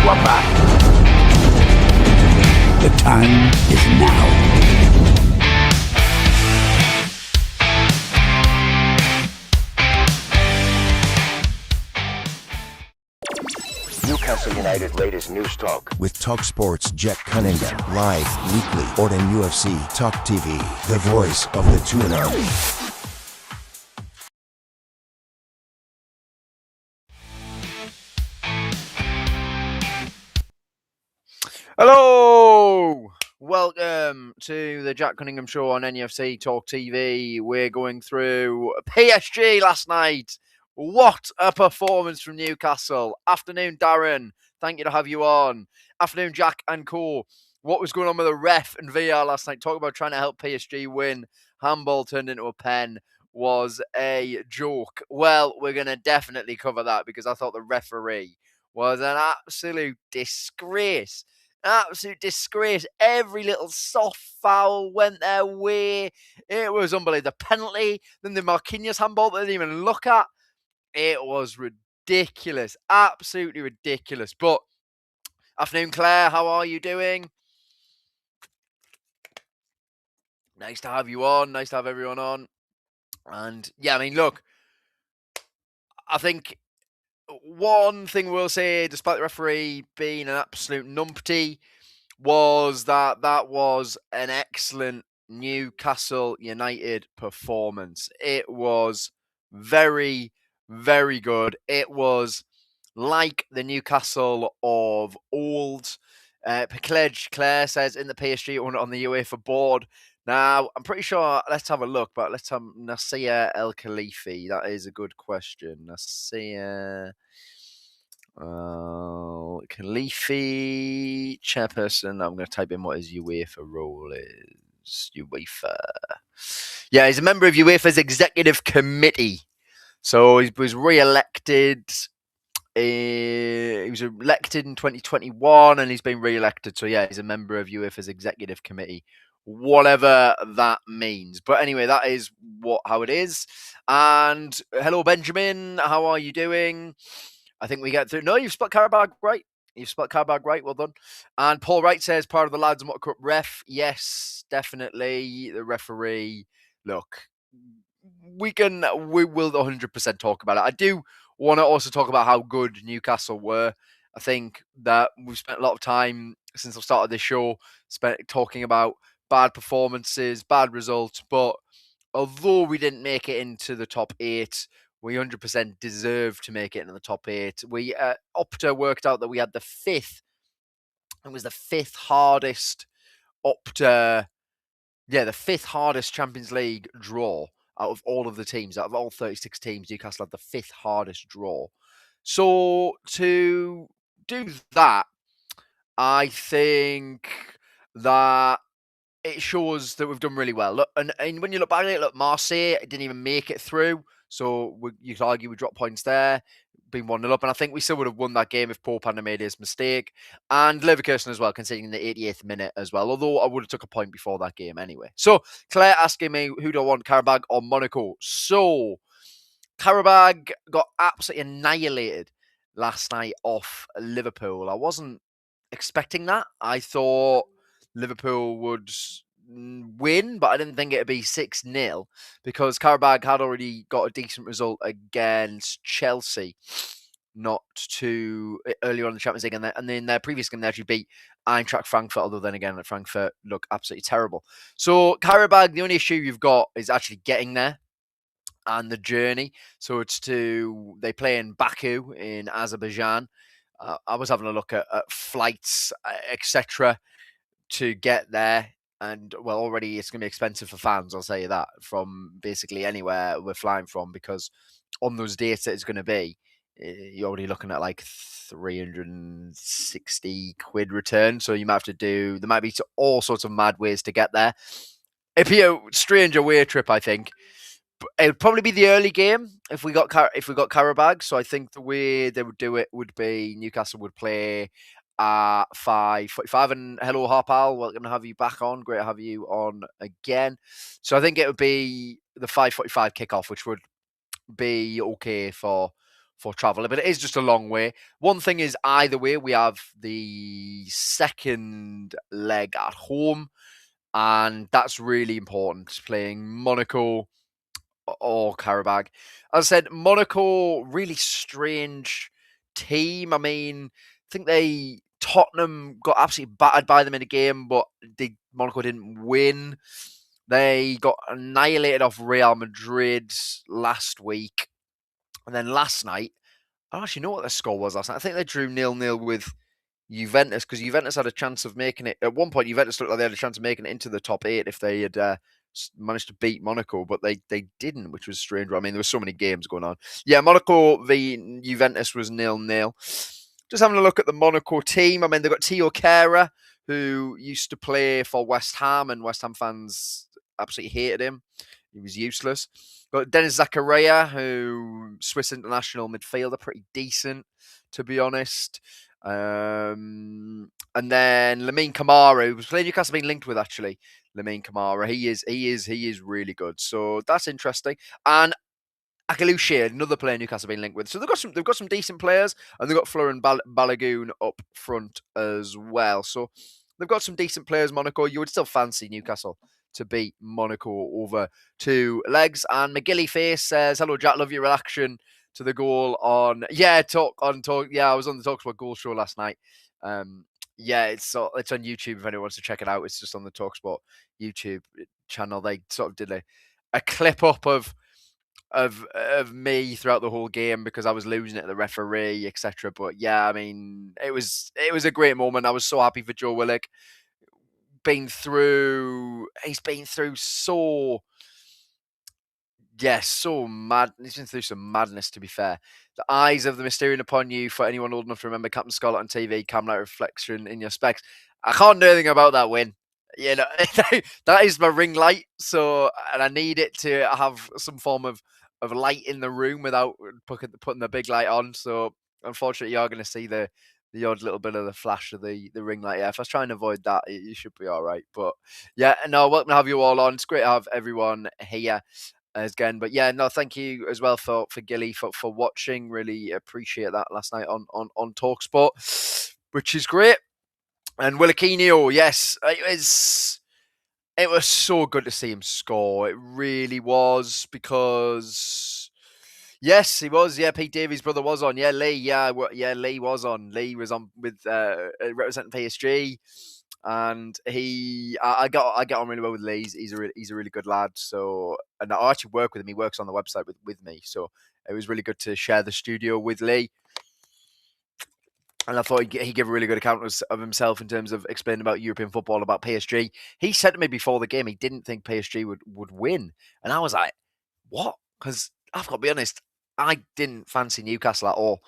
are back. The time is now. Newcastle United latest news talk. With talkSPORT's Jack Cunningham. Live, weekly, or on NUFC Talk TV. The voice of the Toon Army. Hello! Welcome to the Jack Cunningham Show on NUFC Talk TV. We're going through PSG last night. What a performance from Newcastle. Afternoon, Darren. Thank you to have you on. Afternoon, Jack and Co. What was going on with the ref and VR last night? Talk about trying to help PSG win. Handball turned into a pen was a joke. Well, we're going to definitely cover that because I thought the referee was an absolute disgrace. Absolute disgrace. Every little soft foul went their way. It was unbelievable. The penalty, then the Marquinhos handball they didn't even look at. It was ridiculous. Absolutely ridiculous. But, afternoon, Claire. How are you doing? Nice to have you on. Nice to have everyone on. And, yeah, I mean, look. I think one thing we'll say, despite the referee being an absolute numpty, was that was an excellent Newcastle United performance. It was very, very good. It was like the Newcastle of old. Claire says in the PSG on the UEFA board. Now, I'm pretty sure, let's have a look, but let's have Nasir El Khalifi. That is a good question. Nasir Khalifi, chairperson. I'm going to type in what his UEFA role is. UEFA. Yeah, he's a member of UEFA's executive committee. So he was re-elected. He was elected in 2021 and he's been re-elected. So yeah, he's a member of UEFA's executive committee. Whatever that means. But anyway, that is how it is. And hello, Benjamin. How are you doing? I think we get through. No, you've spot Karabag right. You've spot Karabag right. Well done. And Paul Wright says, part of the lads, what a corrupt ref. Yes, definitely. The referee. Look, we will 100% talk about it. I do want to also talk about how good Newcastle were. I think that we've spent a lot of time since I've started this show talking about bad performances, bad results. But although we didn't make it into the top 8, we 100% deserve to make it into the top 8. We Opta worked out that we had the 5th. It was the 5th hardest Opta. Yeah, the 5th hardest Champions League draw out of all of the teams. Out of all 36 teams, Newcastle had the 5th hardest draw. So to do that, I think that it shows that we've done really well. Look, and when you look back at it, look, Marseille didn't even make it through. So you could argue we dropped points there, been 1-0 up. And I think we still would have won that game if Pope hadn't made his mistake. And Leverkusen as well, conceding the 88th minute as well. Although I would have took a point before that game anyway. So Claire asking me, who do I want, Karabag or Monaco? So Karabag got absolutely annihilated last night off Liverpool. I wasn't expecting that. I thought Liverpool would win, but I didn't think it'd be 6-0 because Karabag had already got a decent result against Chelsea not too earlier on in the Champions League, and then their previous game they actually beat Eintracht Frankfurt, although then again Frankfurt look absolutely terrible. So Karabag, the only issue you've got is actually getting there and the journey. So they play in Baku in Azerbaijan. I was having a look at flights, etc., to get there. And, well, already it's going to be expensive for fans, I'll say that, from basically anywhere we're flying from, because on those dates that it's going to be, you're already looking at like 360 quid return. So you might have to there might be all sorts of mad ways to get there. It'd be a strange away trip, I think. It would probably be the early game if we got Karabag. So I think the way they would do it would be Newcastle would play 5:45. And hello, Harpal, welcome to have you back on. Great to have you on again. So I think it would be the 5:45 kickoff, which would be okay for for travel, but it is just a long way. One thing is, either way, we have the second leg at home, and that's really important, playing Monaco or Karabag. As I said, Monaco, really strange team. I mean, I think Tottenham got absolutely battered by them in a game, but Monaco didn't win. They got annihilated off Real Madrid last week. And then last night, I don't actually know what the score was last night. I think they drew 0-0 with Juventus, because Juventus had a chance of making it. At one point, Juventus looked like they had a chance of making it into the top 8 if they had managed to beat Monaco, but they didn't, which was strange. I mean, there were so many games going on. Yeah, Monaco v Juventus was 0-0. Just having a look at the Monaco team. I mean, they've got Theo Kehrer, who used to play for West Ham, and West Ham fans absolutely hated him. He was useless. Got Dennis Zakaria, who Swiss international midfielder, pretty decent, to be honest. And then Lamine Kamara, who was playing Newcastle, being linked with actually. Lamine Kamara, he is really good. So that's interesting. And Akalushe, another player Newcastle being linked with. So they've got some decent players, and they've got Florian Balogun up front as well. So they've got some decent players. Monaco, you would still fancy Newcastle to beat Monaco over 2 legs. And McGilly Face says, "Hello Jack, love your reaction to the goal on talk. Yeah, I was on the TalkSport goal show last night. It's on YouTube if anyone wants to check it out. It's just on the TalkSport YouTube channel. They sort of did a clip up of me throughout the whole game because I was losing it to the referee, etc. But yeah, I mean, it was a great moment. I was so happy for Joe Willock. He's been through so mad. He's been through some madness, to be fair. The eyes of the Mysterian upon you, for anyone old enough to remember Captain Scarlet on TV, cam light reflection in your specs. I can't do anything about that win. You know, that is my ring light. So, and I need it to have some form of light in the room without putting the big light on. So, unfortunately, you're going to see the odd little bit of the flash of the ring light. Yeah, if I was trying to avoid that, you should be all right. But yeah, no, welcome to have you all on. It's great to have everyone here again. But yeah, no, thank you as well for Gilly for watching. Really appreciate that last night on TalkSport, which is great. And Willikinho, yes, it was so good to see him score. It really was, because yes, he was. Yeah, Pete Davies' brother was on. Yeah, Lee. Lee was on. Lee was on with representing PSG, and I got on really well with Lee. He's a really good lad. So, and I actually work with him. He works on the website with me. So it was really good to share the studio with Lee. And I thought he gave a really good account of himself in terms of explaining about European football, about PSG. He said to me before the game he didn't think PSG would win. And I was like, what? Because I've got to be honest, I didn't fancy Newcastle at all.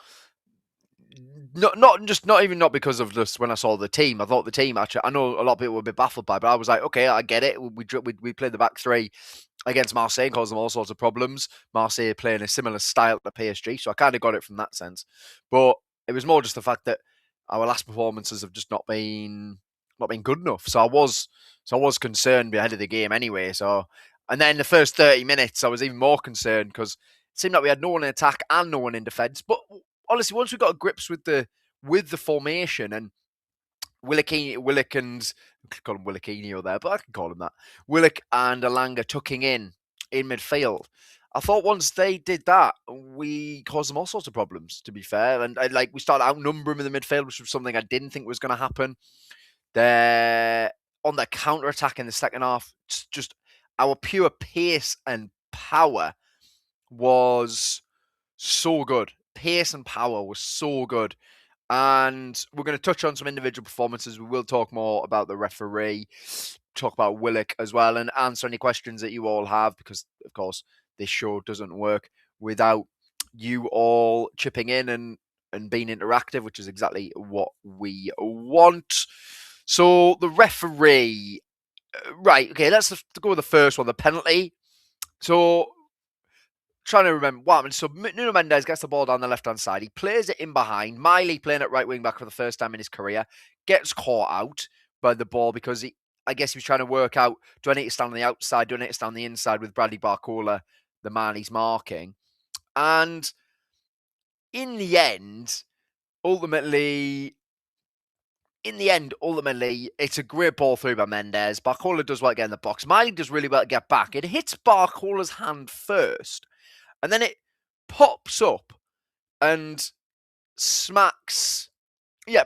Not even because of this. When I saw the team, I thought the team, actually, I know a lot of people were a bit baffled by it, but I was like, okay, I get it. We played the back three against Marseille and caused them all sorts of problems. Marseille playing a similar style to PSG, so I kind of got it from that sense. But it was more just the fact that our last performances have just not been good enough. So I was concerned ahead of the game anyway. So, and then the first 30 minutes, I was even more concerned because it seemed like we had no one in attack and no one in defence. But honestly, once we got grips with the formation, and Willock and I could call him Willikinho there, but I can call him that. Willock and Alanga tucking in midfield. I thought once they did that, we caused them all sorts of problems, to be fair. And we started outnumbering them in the midfield, which was something I didn't think was going to happen. They're on the counter-attack in the second half. Just our pure pace and power was so good. Pace and power was so good. And we're going to touch on some individual performances. We will talk more about the referee, talk about Willock as well, and answer any questions that you all have, because, of course, this show doesn't work without you all chipping in and being interactive, which is exactly what we want. So the referee, right, okay, let's go with the first one, the penalty. So, trying to remember what happened. So Nuno Mendes gets the ball down the left-hand side. He plays it in behind. Miley, playing at right wing back for the first time in his career, gets caught out by the ball because I guess he was trying to work out, do I need to stand on the outside? Do I need to stand on the inside with Bradley Barcola, the man he's marking? And in the end, ultimately, it's a great ball through by Mendes. Barcola does well to get in the box. Miley does really well to get back. It hits Barcola's hand first, and then it pops up and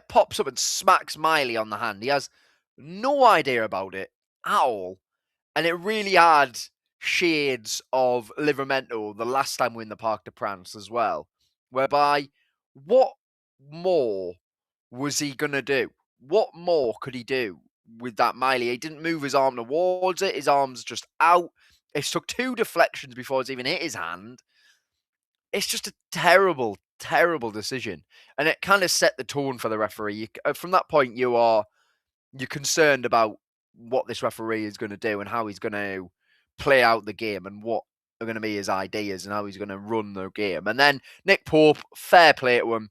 pops up and smacks Miley on the hand. He has no idea about it at all. And it really had shades of Livramento the last time we were in the Parc de France as well. Whereby, what more was he going to do? What more could he do with that Miley? He didn't move his arm towards it. His arm's just out. It took 2 deflections before it's even hit his hand. It's just a terrible, terrible decision. And it kind of set the tone for the referee. From that point, you're concerned about what this referee is going to do and how he's going to play out the game and what are going to be his ideas and how he's going to run the game. And then Nick Pope, fair play to him.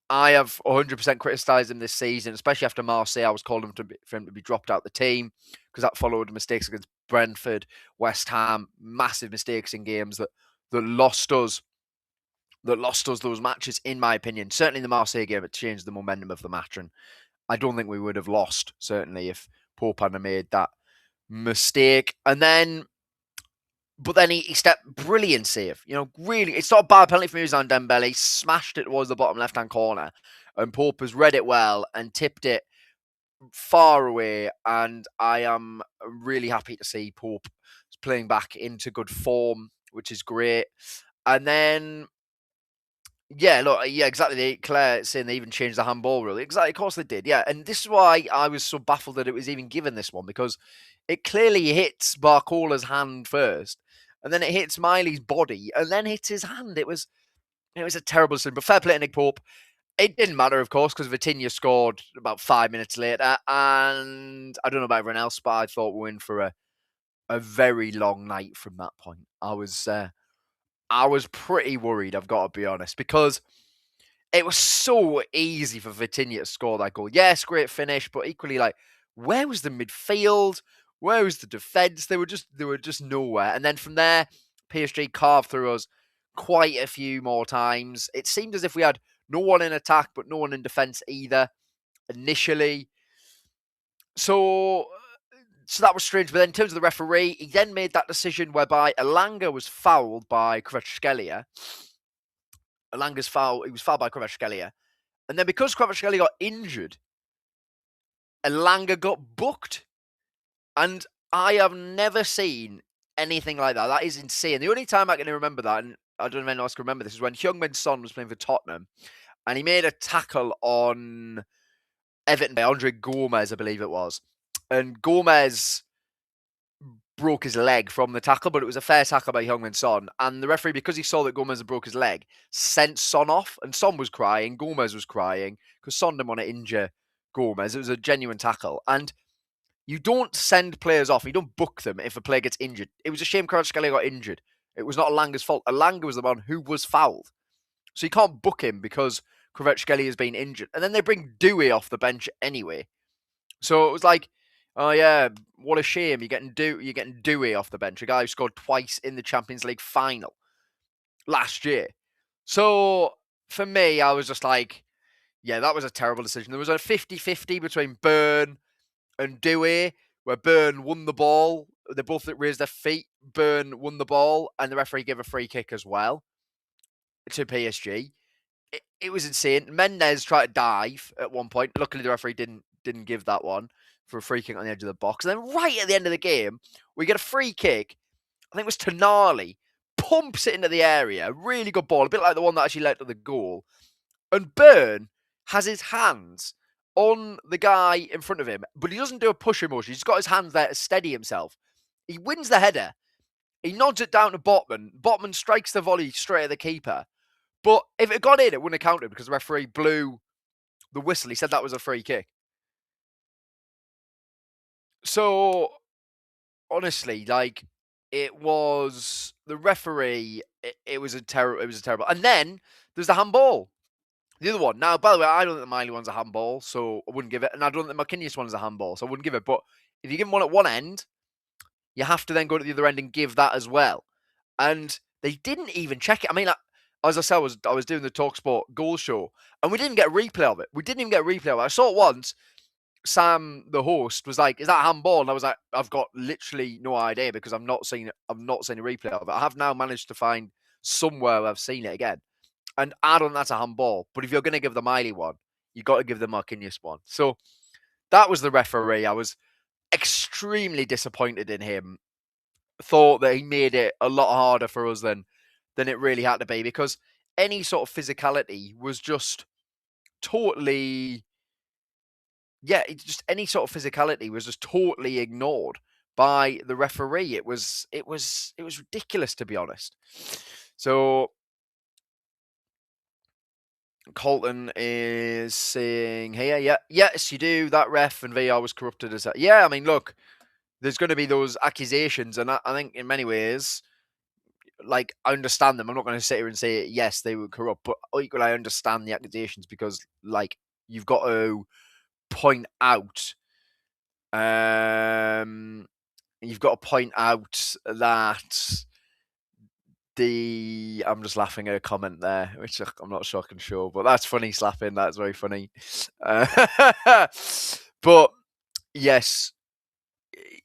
I have 100% criticised him this season, especially after Marseille. I was calling for him to be dropped out the team because that followed mistakes against Brentford, West Ham, massive mistakes in games that lost us those matches, in my opinion. Certainly the Marseille game, it changed the momentum of the match, and I don't think we would have lost, certainly, if Pope hadn't made that mistake. But then he stepped, brilliant save. Really, it's not a bad penalty from Ousmane Dembele. He smashed it towards the bottom left-hand corner, and Pope has read it well and tipped it far away. And I am really happy to see Pope playing back into good form, which is great. And then, exactly. Claire saying they even changed the handball rule. Exactly, of course they did. Yeah, and this is why I was so baffled that it was even given this one, because it clearly hits Barcola's hand first, and then it hits Miley's body, and then hits his hand. It was a terrible decision. But fair play to Nick Pope. It didn't matter, of course, because Vitinha scored about 5 minutes later, and I don't know about everyone else, but I thought we were in for a very long night from that point. I was pretty worried, I've got to be honest, because it was so easy for Vitinha to score that goal. Yes, great finish, but equally, where was the midfield? Where was the defence? They were just nowhere. And then from there, PSG carved through us quite a few more times. It seemed as if we had no one in attack, but no one in defence either, initially. So that was strange. But then in terms of the referee, he then made that decision whereby Elanga was fouled by Kvaratskhelia. He was fouled by Kvaratskhelia. And then because Kvaratskhelia got injured, Elanga got booked. And I have never seen anything like that. That is insane. The only time I can remember that, and I don't know if anyone else can remember this, is when Heung-min Son was playing for Tottenham, and he made a tackle on Everton by Andre Gomez, I believe it was. And Gomez broke his leg from the tackle, but it was a fair tackle by Heung-min Son. And the referee, because he saw that Gomez had broke his leg, sent Son off. And Son was crying, Gomez was crying, because Son didn't want to injure Gomez. It was a genuine tackle. And you don't send players off. You don't book them if a player gets injured. It was a shame Kvaratskhelia got injured. It was not Elanga's fault. Elanga was the one who was fouled. So you can't book him because Kvaratskhelia has been injured. And then they bring Dewey off the bench anyway. So it was like, oh yeah, what a shame. You're getting Dewey off the bench, a guy who scored twice in the Champions League final last year. So for me, I was just like, yeah, that was a terrible decision. There was a 50-50 between Byrne and Dewey, where Byrne won the ball. They both raised their feet. Byrne won the ball, and the referee gave a free kick as well to PSG. It was insane. Mendes tried to dive at one point. Luckily, the referee didn't give that one for a free kick on the edge of the box. And then right at the end of the game, we get a free kick. I think it was Toon Army, pumps it into the area. Really good ball, a bit like the one that actually led to the goal. And Byrne has his hands on the guy in front of him, but he doesn't do a push motion. He's got his hands there to steady himself. He wins the header. He nods it down to Botman. Botman strikes the volley straight at the keeper. But if it got in, it wouldn't have counted because the referee blew the whistle. He said that was a free kick. So, honestly, it was the referee. It was a terrible. And then there's the handball. The other one. Now, by the way, I don't think the Miley one's a handball, so I wouldn't give it. And I don't think the Marquinhos one's a handball, so I wouldn't give it. But if you give them one at one end, you have to then go to the other end and give that as well. And they didn't even check it. I mean, as I said, I was doing the talkSPORT goal show, and we didn't get a replay of it. We didn't even get a replay of it. I saw it once. Sam, the host, was like, "Is that handball?" And I was like, "I've got literally no idea because I've not seen a replay of it. I have now managed to find somewhere where I've seen it again, and I don't think that's a handball. But if you're going to give the Miley one, you got to give the Marquinhos one." So that was the referee. I was extremely disappointed in him. Thought that he made it a lot harder for us than it really had to be, because any sort of physicality was just totally, just any sort of physicality was just totally ignored by the referee. It was ridiculous, to be honest. So Colton is saying, "Hey, yes, you do. That ref and VR was corrupted as that." Yeah, I mean, look, there's going to be those accusations, and I think in many ways, like, I understand them. I'm not going to sit here and say, yes, they were corrupt, but equally, I understand the accusations because, like, you've got to point out, that I'm just laughing at a comment there, which I'm not sure I can show, but that's funny, slapping. That's very funny. But yes,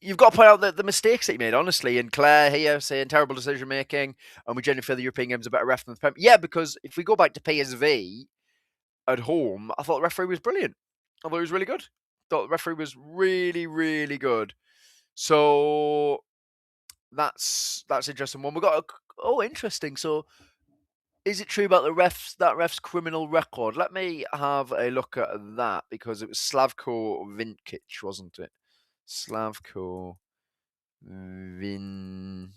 you've got to point out the mistakes that you made, honestly. And Claire here saying terrible decision making, and we generally feel the European game's a better ref than the Prem. Yeah, because if we go back to PSV at home, I thought the referee was brilliant. I thought he was really good. I thought the referee was really, really good. So that's interesting one. We got interesting. So is it true about that ref's criminal record? Let me have a look at that, because it was Slavko Vinkic, wasn't it? Slavko Vinkic.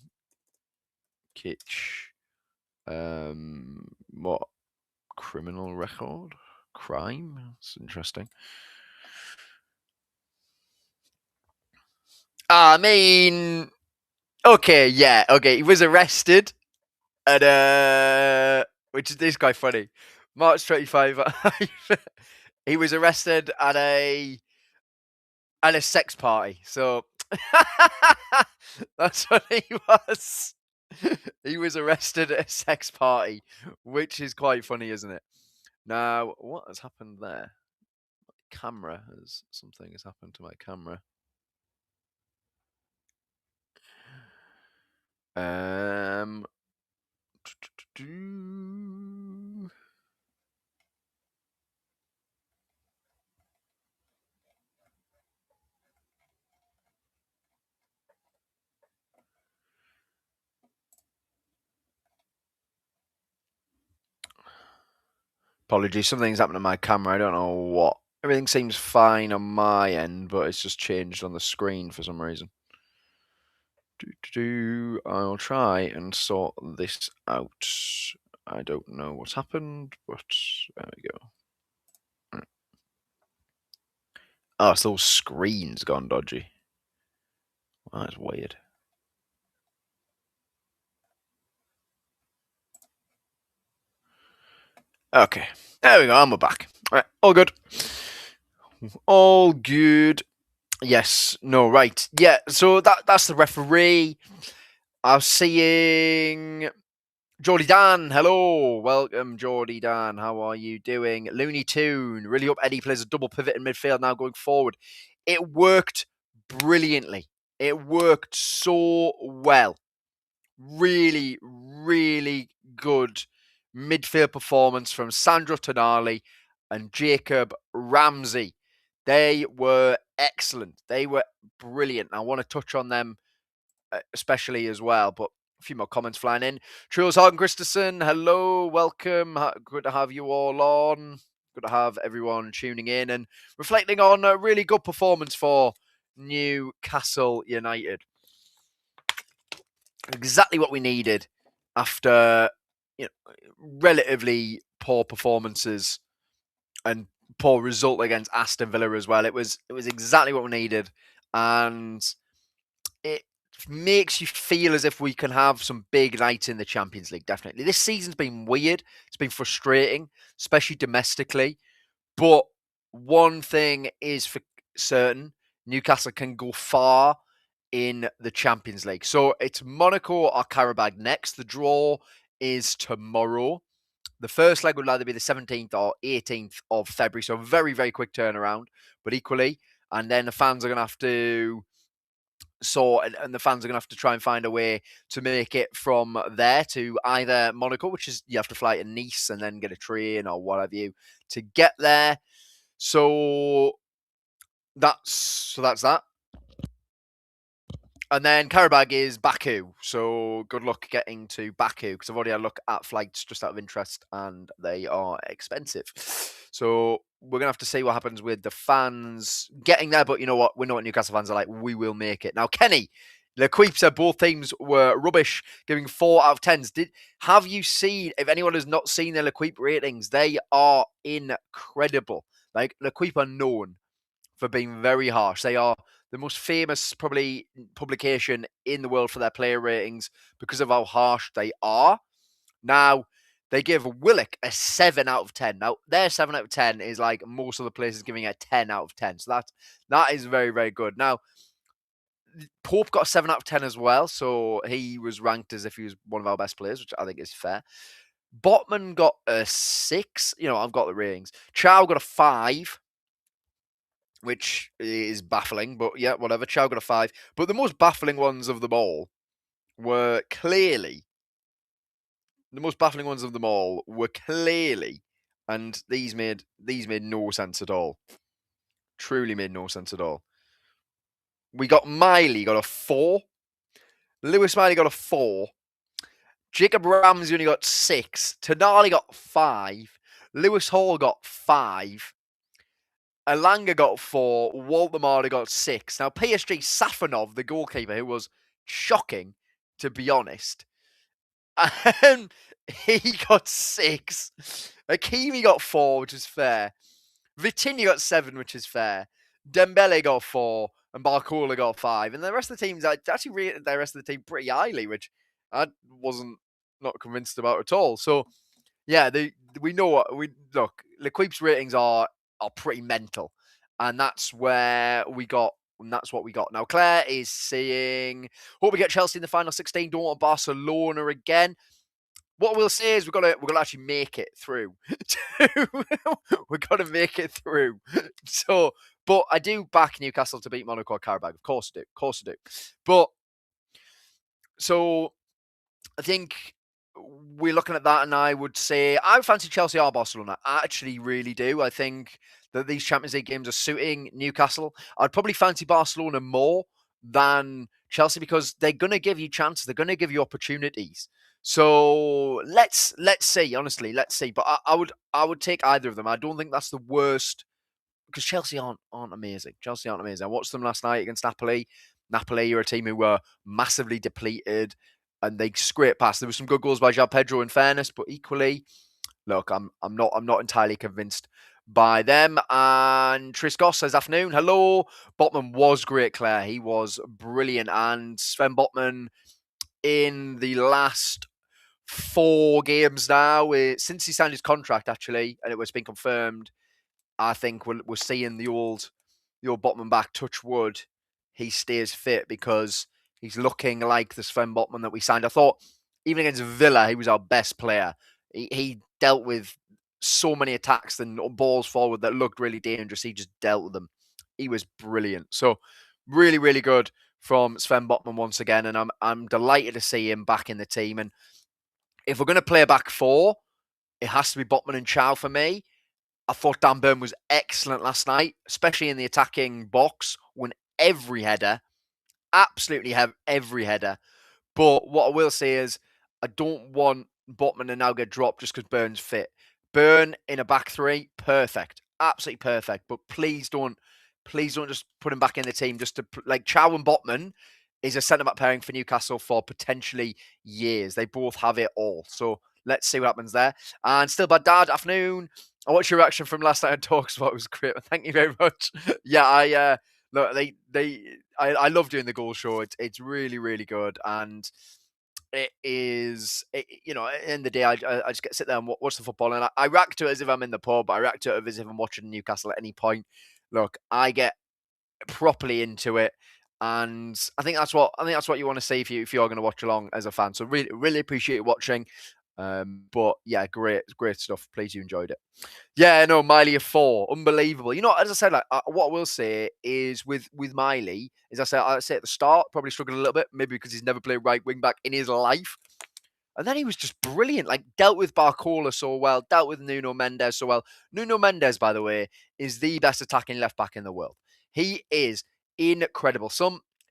What criminal record? Crime? That's interesting. I mean, okay. He was arrested at which is this guy funny. March 25. He was arrested at a sex party. So that's what he was. He was arrested at a sex party, which is quite funny, isn't it? Now, what has happened there? Something has happened to my camera. Apologies, something's happened to my camera. I don't know what. Everything seems fine on my end, but it's just changed on the screen for some reason. I'll try and sort this out. I don't know what's happened, but there we go. Oh, it's those screens gone dodgy. Oh, that's weird. Okay, there we go. I'm back. All right, all good. All good. Yes. No. Right. Yeah. So that's the referee. I was seeing Geordie Dan. Hello. Welcome, Geordie Dan. How are you doing? Looney Tune. Really hope Eddie plays a double pivot in midfield now going forward. It worked brilliantly. It worked so well. Really, really good midfield performance from Sandro Tonali and Jacob Ramsey. They were excellent. They were brilliant. I want to touch on them especially as well, but a few more comments flying in. Truls Hagen Christensen, hello, welcome. Good to have you all on. Good to have everyone tuning in and reflecting on a really good performance for Newcastle United. Exactly what we needed after relatively poor performances and poor result against Aston Villa as well. It was exactly what we needed, and it makes you feel as if we can have some big nights in the Champions League. Definitely, this season's been weird. It's been frustrating, especially domestically. But one thing is for certain: Newcastle can go far in the Champions League. So it's Monaco or Karabakh next. The draw is tomorrow. The first leg would either be the 17th or 18th of February. So very, very quick turnaround. But equally, and then the fans are going to have to and the fans are going to have to try and find a way to make it from there to either Monaco, which is you have to fly to Nice and then get a train or what have you to get there. So that's that. And then Karabag is Baku. So good luck getting to Baku because I've already had a look at flights just out of interest and they are expensive. So we're going to have to see what happens with the fans getting there. But you know what? We know what Newcastle fans are like. We will make it. Now, Kenny, Lequip said both teams were rubbish, giving 4 out of 10s. Have you seen, if anyone has not seen the Lequip ratings, they are incredible. Like, Lequip are known for being very harsh. They are the most famous, probably, publication in the world for their player ratings because of how harsh they are. Now, they give Willock a 7 out of 10. Now, their 7 out of 10 is like most of the places giving a 10 out of 10. So that is very, very good. Now, Pope got a 7 out of 10 as well. So he was ranked as if he was one of our best players, which I think is fair. Botman got a 6. You know, I've got the ratings. Chow got a 5. Which is baffling, but yeah, whatever. Chow got a 5. But the most baffling ones of them all were clearly, and these made no sense at all. Truly made no sense at all. We got Miley got a 4. Lewis Miley got a 4. Jacob Ramsey only got 6. Tonali got 5. Lewis Hall got 5. Elanga got 4. Waldemar got 6. Now, PSG Safanov, the goalkeeper, who was shocking, to be honest, he got 6. Hakimi got 4, which is fair. Vitinha got 7, which is fair. Dembele got 4. And Barcola got 5. And the rest of the teams, I actually rated the rest of the team pretty highly, which I wasn't not convinced about at all. So, yeah, we know what look. Lequip's ratings are pretty mental, and that's where we got. And that's what we got. Now, Claire is saying, hope we get Chelsea in the final 16. Don't want Barcelona again. What we'll say is we're gonna actually make it through. We're gonna make it through. So, but I do back Newcastle to beat Monaco or Karabag. Of course I do. But so I think we're looking at that, and I would say I fancy Chelsea or Barcelona. I actually really do. I think that these Champions League games are suiting Newcastle. I'd probably fancy Barcelona more than Chelsea because they're going to give you chances. They're going to give you opportunities. So let's see. Honestly, let's see. But I would take either of them. I don't think that's the worst because Chelsea aren't amazing. I watched them last night against Napoli. Napoli are a team who were massively depleted. And they scrape past. There were some good goals by João Pedro, in fairness, but equally, look, I'm not entirely convinced by them. And Triscos says, afternoon, hello. Botman was great, Claire. He was brilliant. And Sven Botman, in the last 4 games now, since he signed his contract, actually, and it was been confirmed, I think we're seeing the old Botman back. Touch wood, he stays fit because he's looking like the Sven Botman that we signed. I thought, even against Villa, he was our best player. He dealt with so many attacks and balls forward that looked really dangerous. He just dealt with them. He was brilliant. So, really, really good from Sven Botman once again. And I'm delighted to see him back in the team. And if we're going to play a back 4, it has to be Botman and Chow for me. I thought Dan Burn was excellent last night, especially in the attacking box, won every header. Absolutely have every header. But what I will say is I don't want Botman to now get dropped just because Burn's fit. Burn in a back 3, perfect. Absolutely perfect. But please don't just put him back in the team just to, like, Chow and Botman is a centre-back pairing for Newcastle for potentially years. They both have it all. So let's see what happens there. And still bad dad, afternoon. I watched your reaction from last night on talkSPORT's. It was great. Thank you very much. Yeah, look, I love doing the goal show. It's really, really good. And it is, you know, at the end of the day, I just sit there and watch the football. And I react to it as if I'm in the pub. I react to it as if I'm watching Newcastle at any point. Look, I get properly into it. And I think that's what you want to see if you're going to watch along as a fan. So really, really appreciate you watching. But yeah, great stuff. Pleased you enjoyed it. Yeah, no, Miley a 4, unbelievable. You know, as I said, like what I will say is with Miley, as I say at the start, probably struggled a little bit, maybe because he's never played right wing back in his life. And then he was just brilliant, like dealt with Barcola so well, dealt with Nuno Mendes so well. Nuno Mendes, by the way, is the best attacking left back in the world. He is incredible.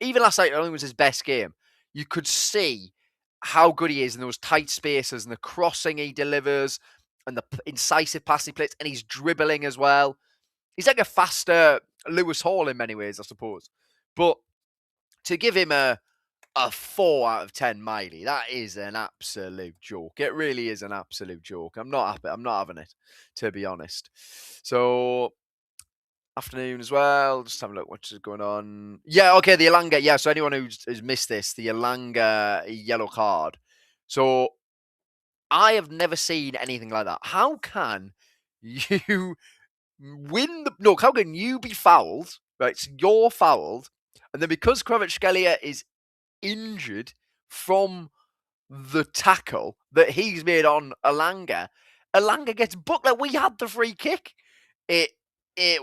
Even last night, I don't think it was his best game. You could see how good he is in those tight spaces and the crossing he delivers and the incisive pass he plays, and he's dribbling as well. He's like a faster Lewis Hall in many ways, I suppose. But to give him a 4 out of 10, Miley, that is an absolute joke. It really is an absolute joke. I'm not happy. I'm not having it, to be honest. So, afternoon as well. Just have a look what's going on. Yeah, okay, the Elanga. Yeah, so anyone who's missed this, the Elanga yellow card. So, I have never seen anything like that. How can you how can you be fouled, right? So you're fouled, and then because Kvaratskhelia is injured from the tackle that he's made on Elanga gets booked. Like, we had the free kick. It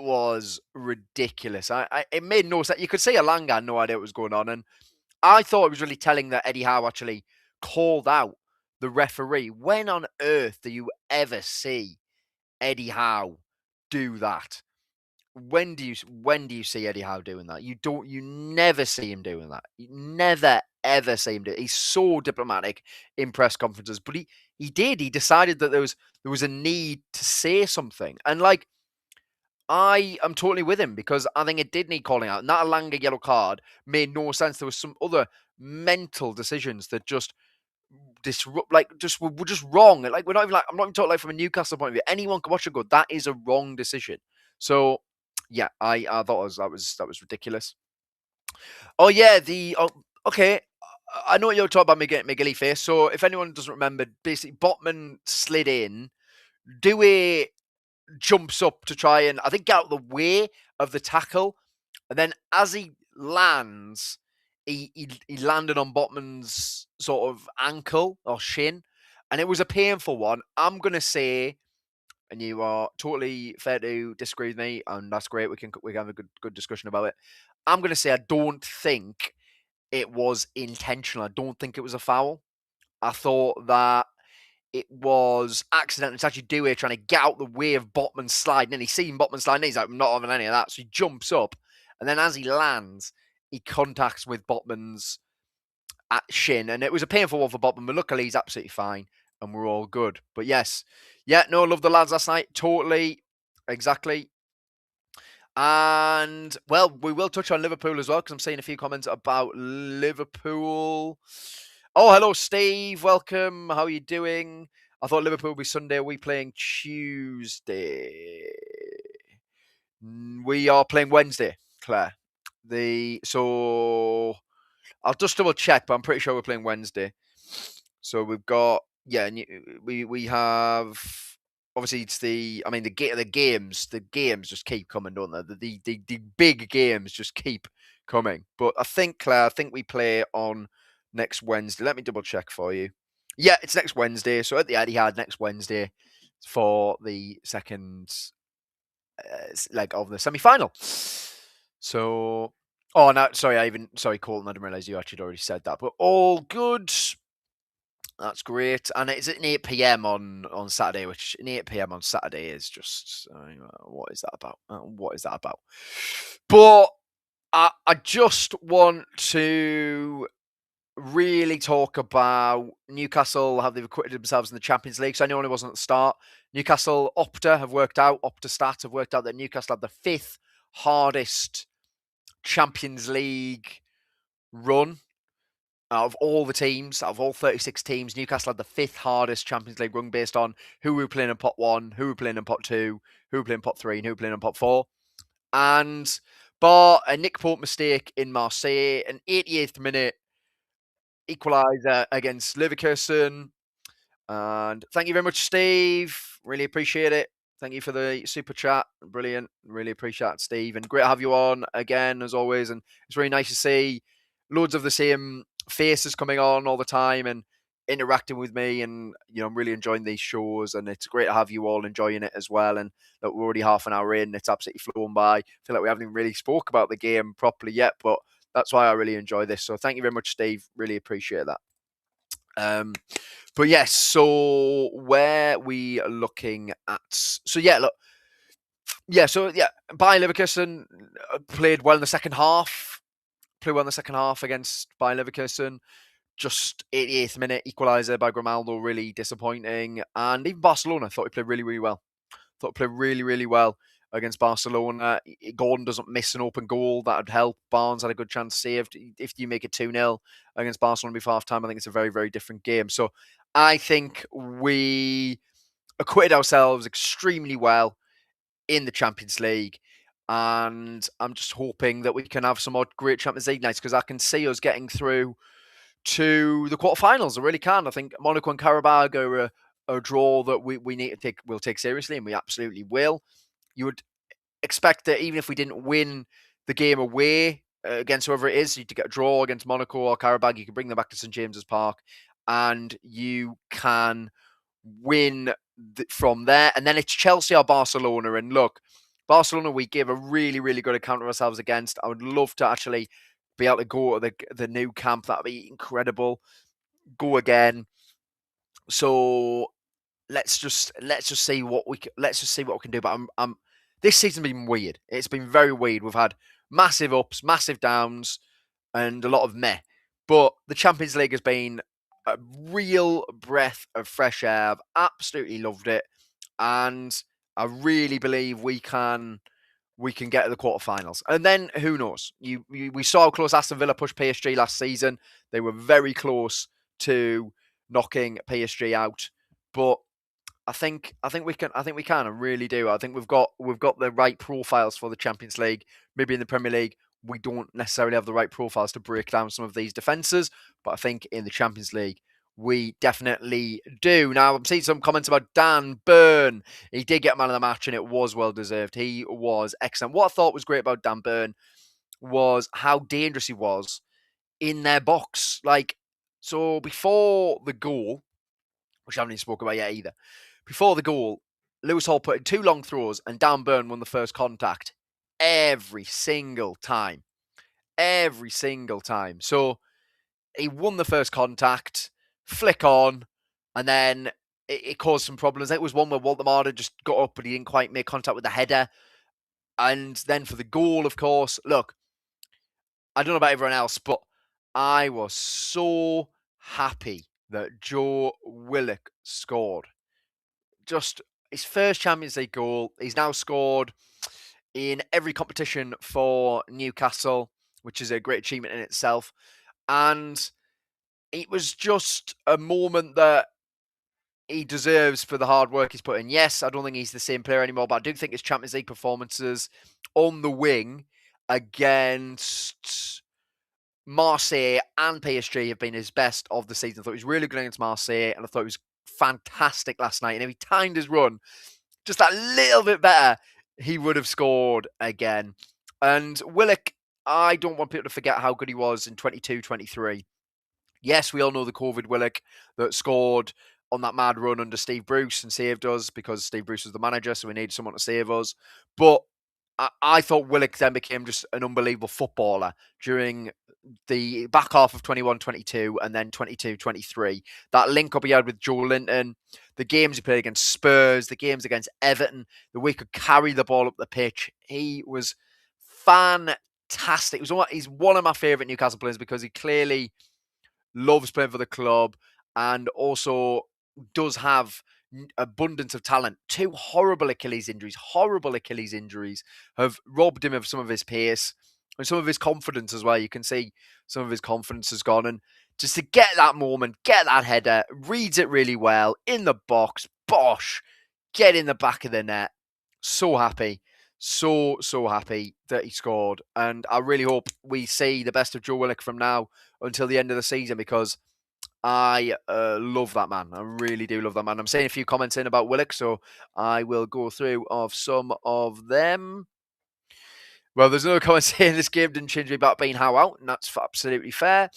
was ridiculous. It made no sense. You could see Elanga had no idea what was going on, and I thought it was really telling that Eddie Howe actually called out the referee. When on earth do you ever see Eddie Howe do that? When do you see Eddie Howe doing that? You never see him doing that. You never ever see him do it. He's so diplomatic in press conferences, but he decided that there was a need to say something. And like, I am totally with him, because I think it did need calling out. And that Elanga yellow card made no sense. There was some other mental decisions that just disrupt, like, were just wrong. Like, I'm not even talking like from a Newcastle point of view. Anyone can watch it and go, that is a wrong decision. So yeah, I thought that was ridiculous. Oh yeah, okay. I know what you're talking about, McGilly face. So if anyone doesn't remember, basically Botman slid in, Dewey jumps up to try and, I think, get out of the way of the tackle, and then as he lands, he landed on Botman's sort of ankle or shin, and it was a painful one. I'm gonna say, and you are totally fair to disagree with me, and that's great. We can have a good discussion about it. I'm gonna say I don't think it was intentional. I don't think it was a foul. I thought that it was accidental. It's actually Dewey trying to get out the way of Botman sliding in. He's seen Botman sliding in. He's like, I'm not having any of that. So he jumps up, and then as he lands, he contacts with Botman's shin, and it was a painful one for Botman, but luckily he's absolutely fine, and we're all good. But yes, love the lads last night. Totally, exactly. And, well, we will touch on Liverpool as well, because I'm seeing a few comments about Liverpool. Oh, hello, Steve. Welcome. How are you doing? I thought Liverpool would be Sunday. Are we playing Tuesday? We are playing Wednesday, Claire. So I'll just double check, but I'm pretty sure we're playing Wednesday. So we've got, we have, obviously it's the games just keep coming, don't they? The big games just keep coming. But I think, Claire, we play on next Wednesday. Let me double check for you. Yeah, it's next Wednesday. So at the Etihad next Wednesday for the second leg of the semi-final. So, sorry, Colton, I didn't realise you actually already said that. But all good. That's great. And it's at 8 p.m. on Saturday, which 8 p.m. on Saturday is just, what is that about? What is that about? But I just want to really talk about Newcastle, how they've acquitted themselves in the Champions League. So anyone who wasn't at the start, Newcastle Opta stats have worked out that Newcastle had the 5th hardest Champions League run out of all the teams, out of all 36 teams. Newcastle had the 5th hardest Champions League run based on who we were playing in pot 1, who we were playing in pot 2, who we were playing in pot 3, and who we were playing in pot 4. And bar a Nick Pope mistake in Marseille, an 88th minute equaliser against Leverkusen. And thank you very much, Steve. Really appreciate it. Thank you for the super chat. Brilliant. Really appreciate it, Steve. And great to have you on again, as always. And it's really nice to see loads of the same faces coming on all the time. And interacting with me, and I'm really enjoying these shows, and it's great to have you all enjoying it as well. And look, we're already half an hour in, it's absolutely flown by. I feel like we haven't even really spoke about the game properly yet, but that's why I really enjoy this. So thank you very much, Steve. Really appreciate that. But yes, so where we are looking at, so Bayer Leverkusen played well in the second half. Against Bayer Leverkusen. Just 88th minute equaliser by Grimaldo, really disappointing. And even Barcelona, I thought he played really, really well. Against Barcelona. Gordon doesn't miss an open goal. That would help. Barnes had a good chance saved. If you make it 2-0 against Barcelona before half-time, I think it's a very, very different game. So I think we acquitted ourselves extremely well in the Champions League. And I'm just hoping that we can have some more great Champions League nights, because I can see us getting through to the quarterfinals. I really can. I think Monaco and Karabag are a draw that we need to we'll take seriously, and we absolutely will. You would expect that even if we didn't win the game away against whoever it is, you to get a draw against Monaco or Karabag, you can bring them back to St James's Park, and you can win from there. And then it's Chelsea or Barcelona. And look, Barcelona, we gave a really, really good account of ourselves against. I would love to actually be able to go to the new camp. That'd be incredible. Go again. So let's just see what we can do. But this season's been weird. It's been very weird. We've had massive ups, massive downs, and a lot of meh. But the Champions League has been a real breath of fresh air. I've absolutely loved it, and I really believe we can get to the quarterfinals. And then who knows? We saw how close Aston Villa pushed PSG last season. They were very close to knocking PSG out, but I think we can. I really do. I think we've got the right profiles for the Champions League. Maybe in the Premier League, we don't necessarily have the right profiles to break down some of these defences, but I think in the Champions League, we definitely do. Now, I'm seeing some comments about Dan Burn. He did get man of the match, and it was well deserved. He was excellent. What I thought was great about Dan Burn was how dangerous he was in their box. So before the goal, which I haven't even spoken about yet either, before the goal, Lewis Hall put in 2 long throws, and Dan Burn won the first contact every single time. So he won the first contact, flick on, and then it caused some problems. It was one where Waldemar just got up, but he didn't quite make contact with the header. And then for the goal, of course, look, I don't know about everyone else, but I was so happy that Joe Willock scored. Just his first Champions League goal. He's now scored in every competition for Newcastle, which is a great achievement in itself. And it was just a moment that he deserves for the hard work he's put in. Yes, I don't think he's the same player anymore, but I do think his Champions League performances on the wing against Marseille and PSG have been his best of the season. I thought he was really good against Marseille, and I thought he was fantastic last night. And if he timed his run just that little bit better, he would have scored again. And Willock, I don't want people to forget how good he was in 22-23. Yes, we all know the COVID Willock that scored on that mad run under Steve Bruce and saved us, because Steve Bruce was the manager, so we needed someone to save us. But I thought Willock then became just an unbelievable footballer during the back half of 21-22 and then 22-23. That link up he had with Joe Linton, the games he played against Spurs, the games against Everton, the way he could carry the ball up the pitch. He was fantastic. He's one of my favourite Newcastle players, because he clearly loves playing for the club and also does have abundance of talent. 2 horrible Achilles injuries have robbed him of some of his pace and some of his confidence as well. You can see some of his confidence has gone, and just to get that moment, get that header, reads it really well in the box, bosh, get in the back of the net. So happy. So happy that he scored, and I really hope we see the best of Joe Willock from now until the end of the season, because I love that man. I really do love that man. I'm seeing a few comments in about Willock, so I will go through of some of them. Well, there's no comment saying this game didn't change me about being Howe out, and that's absolutely fair.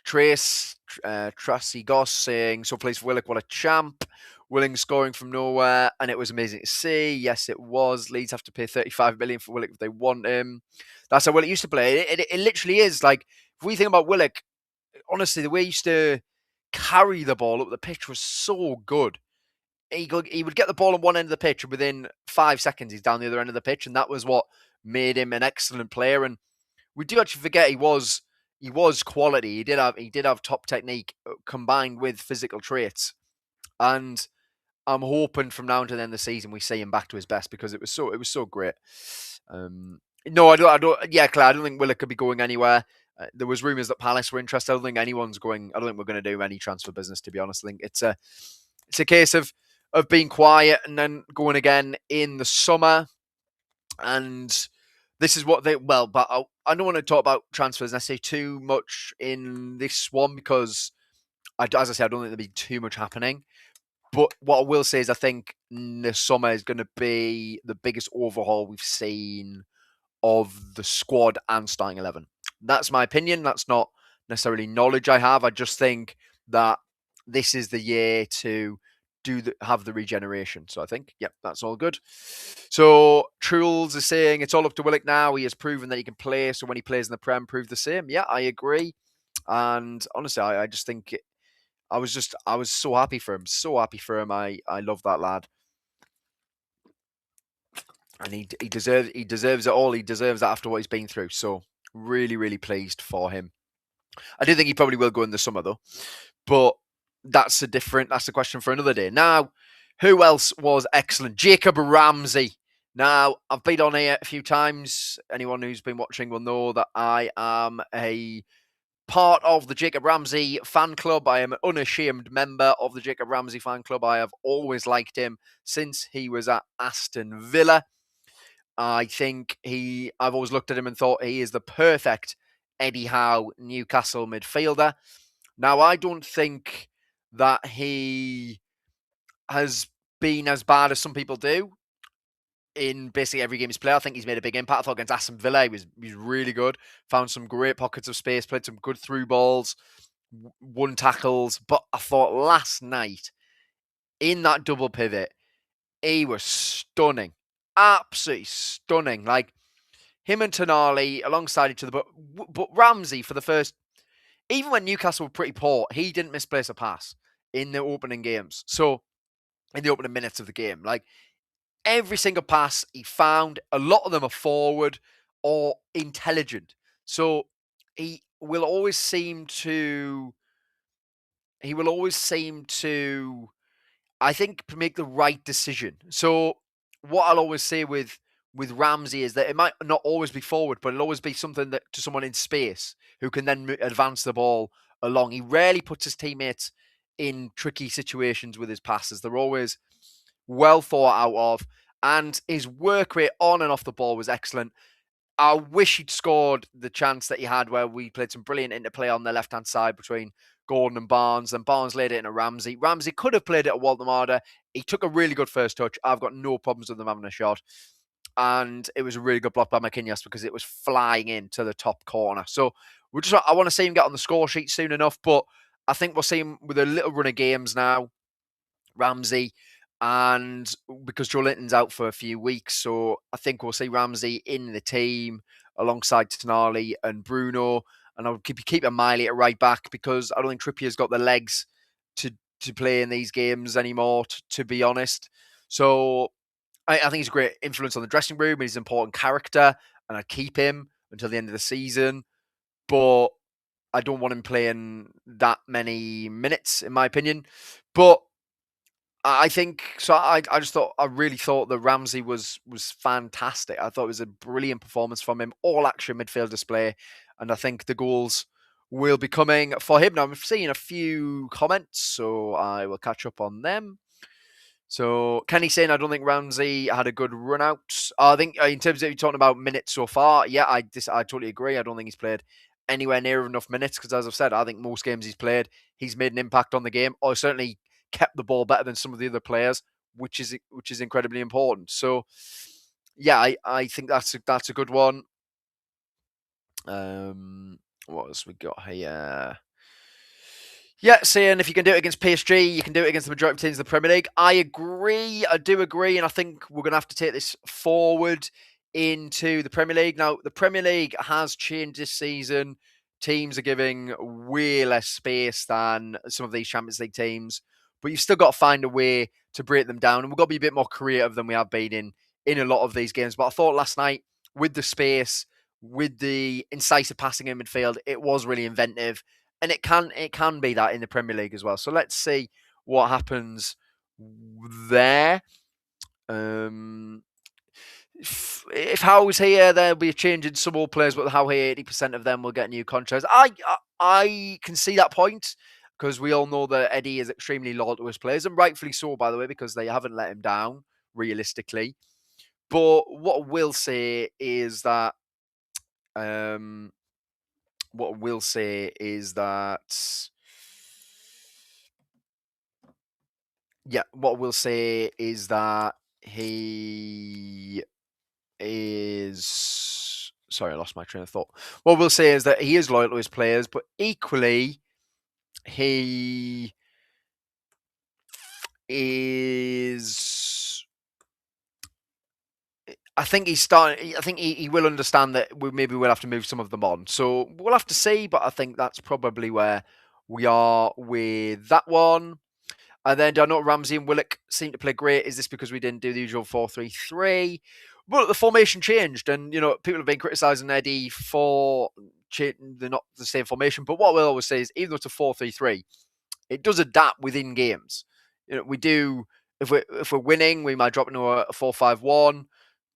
Tracy Goss saying, so plays for Willock, what a champ. Willing scoring from nowhere, and it was amazing to see. Yes, it was. Leeds have to pay 35 million for Willock if they want him. That's how Willock used to play. It literally is. Like, if we think about Willock, honestly, the way he used to carry the ball up the pitch was so good. He would get the ball on one end of the pitch, and within 5 seconds, he's down the other end of the pitch, and that was what made him an excellent player. And we do actually forget he was quality. He did have top technique combined with physical traits, and I'm hoping from now until the end of the season we see him back to his best, because it was so great. No, I don't. Yeah, Claire, I don't think Willock could be going anywhere. There was rumours that Palace were interested. I don't think anyone's going. I don't think we're going to do any transfer business, to be honest. I think it's a case of being quiet and then going again in the summer. And this is what they but I don't want to talk about transfers necessarily too much in this one, because as I said, I don't think there'll be too much happening. But what I will say is I think the summer is going to be the biggest overhaul we've seen of the squad and starting 11. That's my opinion. That's not necessarily knowledge I have. I just think that this is the year to have the regeneration. So I think, yep, that's all good. So Truls is saying it's all up to Willock now. He has proven that he can play. So when he plays in the Prem, prove the same. Yeah, I agree. And honestly, I just think I was so happy for him. So happy for him. I love that lad. And he deserves it all. He deserves that after what he's been through. So really, really pleased for him. I do think he probably will go in the summer though. But that's a question for another day. Now, who else was excellent? Jacob Ramsey. Now, I've been on here a few times. Anyone who's been watching will know that I am a part of the Jacob Ramsey fan club. I am an unashamed member of the Jacob Ramsey fan club. I have always liked him since he was at Aston Villa. I think I've always looked at him and thought he is the perfect Eddie Howe Newcastle midfielder. Now, I don't think that he has been as bad as some people do in basically every game he's played. I think he's made a big impact. I thought against Aston Villa, he was really good. Found some great pockets of space, played some good through balls, won tackles. But I thought last night, in that double pivot, he was stunning. Absolutely stunning. Like, him and Tonali alongside each other. But Ramsey, for the first... Even when Newcastle were pretty poor, he didn't misplace a pass in the opening games. So, in the opening minutes of the game. Like, every single pass he found, a lot of them are forward or intelligent. So, he will always seem to, I think, make the right decision. So, what I'll always say with Ramsey is that it might not always be forward, but it'll always be something that to someone in space who can then advance the ball along. He rarely puts his teammates in tricky situations with his passes. They're always well thought out of, and his work rate on and off the ball was excellent. I wish he'd scored the chance that he had where we played some brilliant interplay on the left-hand side between Gordon and Barnes laid it into Ramsey. Ramsey could have played it at Waldemar. He took a really good first touch. I've got no problems with him having a shot. And it was a really good block by McInnes because it was flying into the top corner. So I want to see him get on the score sheet soon enough, but I think we'll see him with a little run of games now, Ramsey, and because Joe Linton's out for a few weeks, so I think we'll see Ramsey in the team alongside Tonali and Bruno, and I'll keep a Miley at right back because I don't think Trippier's got the legs to play in these games anymore, to be honest. So I think he's a great influence on the dressing room, and he's an important character, and I'd keep him until the end of the season, but I don't want him playing that many minutes, in my opinion. But I think so. I really thought that Ramsey was fantastic. I thought it was a brilliant performance from him, all action midfield display, and I think the goals will be coming for him. Now I'm seeing a few comments, so I will catch up on them. So Kenny saying I don't think Ramsey had a good run out. I think in terms of you talking about minutes so far, yeah, I totally agree. I don't think he's played anywhere near enough minutes because, as I've said, I think most games he's played, he's made an impact on the game, or certainly kept the ball better than some of the other players, which is incredibly important. So, yeah, I think that's a good one. What else we got here? Yeah, saying if you can do it against PSG, you can do it against the majority of teams in the Premier League. I agree. I do agree. And I think we're going to have to take this forward into the Premier League. Now, the Premier League has changed this season. Teams are giving way less space than some of these Champions League teams. But you've still got to find a way to break them down. And we've got to be a bit more creative than we have been in a lot of these games. But I thought last night, with the space, with the incisive passing in midfield, it was really inventive. And it can be that in the Premier League as well. So let's see what happens there. If Howe's here, there'll be a change in some old players, but how 80% of them will get new contracts. I can see that point because we all know that Eddie is extremely loyal to his players, and rightfully so, by the way, because they haven't let him down realistically. But what I will say is that he is. Sorry, I lost my train of thought. What we'll say is that he is loyal to his players, but equally, he is. I think he's starting. I think he will understand that maybe we'll have to move some of them on. So we'll have to see, but I think that's probably where we are with that one. And then I know Ramsey and Willock seem to play great. Is this because we didn't do the usual 4-3-3? But the formation changed, and people have been criticising Eddie for they're not the same formation. But what we'll always say is, even though it's a 4-3-3, it does adapt within games. We do if we're winning, we might drop into a 4-5-1.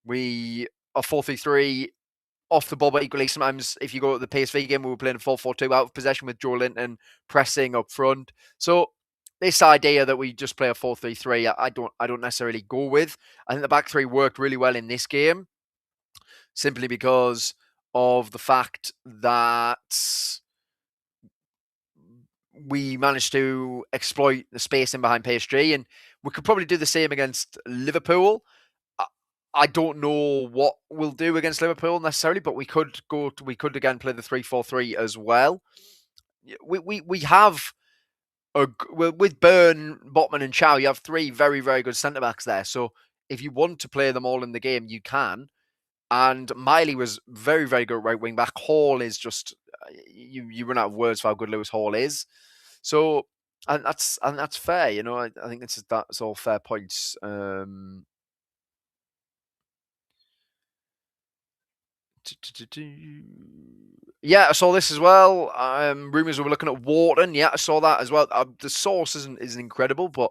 We are 4-3-3 off the ball, but equally sometimes if you go to the PSV game, we were playing a 4-4-2 out of possession with Joe Linton pressing up front. So this idea that we just play a 4-3-3, I don't necessarily go with. I think the back three worked really well in this game, simply because of the fact that we managed to exploit the space in behind PSG, and we could probably do the same against Liverpool. I don't know what we'll do against Liverpool necessarily, but we could again play the 3-4-3 as well. We have with Byrne, Botman, and Chow, you have three very, very good centre backs there. So if you want to play them all in the game, you can. And Miley was very, very good right wing back. Hall is just you run out of words for how good Lewis Hall is. So and that's fair. I think that's all fair points. Yeah, I saw this as well. Rumours we were looking at Wharton. Yeah, I saw that as well. The source isn't incredible, but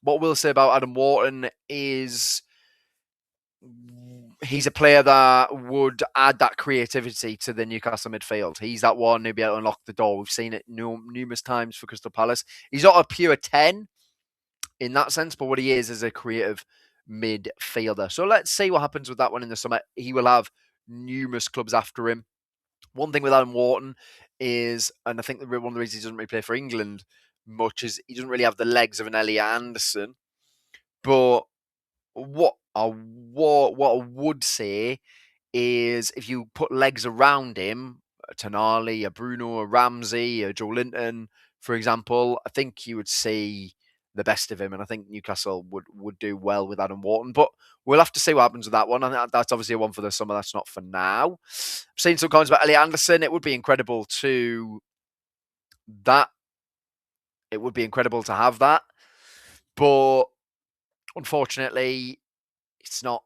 what we'll say about Adam Wharton is he's a player that would add that creativity to the Newcastle midfield. He's that one who'll be able to unlock the door. We've seen it numerous times for Crystal Palace. He's not a pure 10 in that sense, but what he is a creative midfielder. So let's see what happens with that one in the summer. He will have numerous clubs after him. One thing with Adam Wharton is, and I think one of the reasons he doesn't really play for England much is he doesn't really have the legs of an Elliot Anderson. But what I would say is if you put legs around him, a Tonali, a Bruno, a Ramsey, a Joe Linton, for example, I think you would see the best of him, and I think Newcastle would do well with Adam Wharton. But we'll have to see what happens with that one. And that's obviously a one for the summer. That's not for now. I'm seeing some comments about Elliot Anderson. It would be incredible to have that. But unfortunately, it's not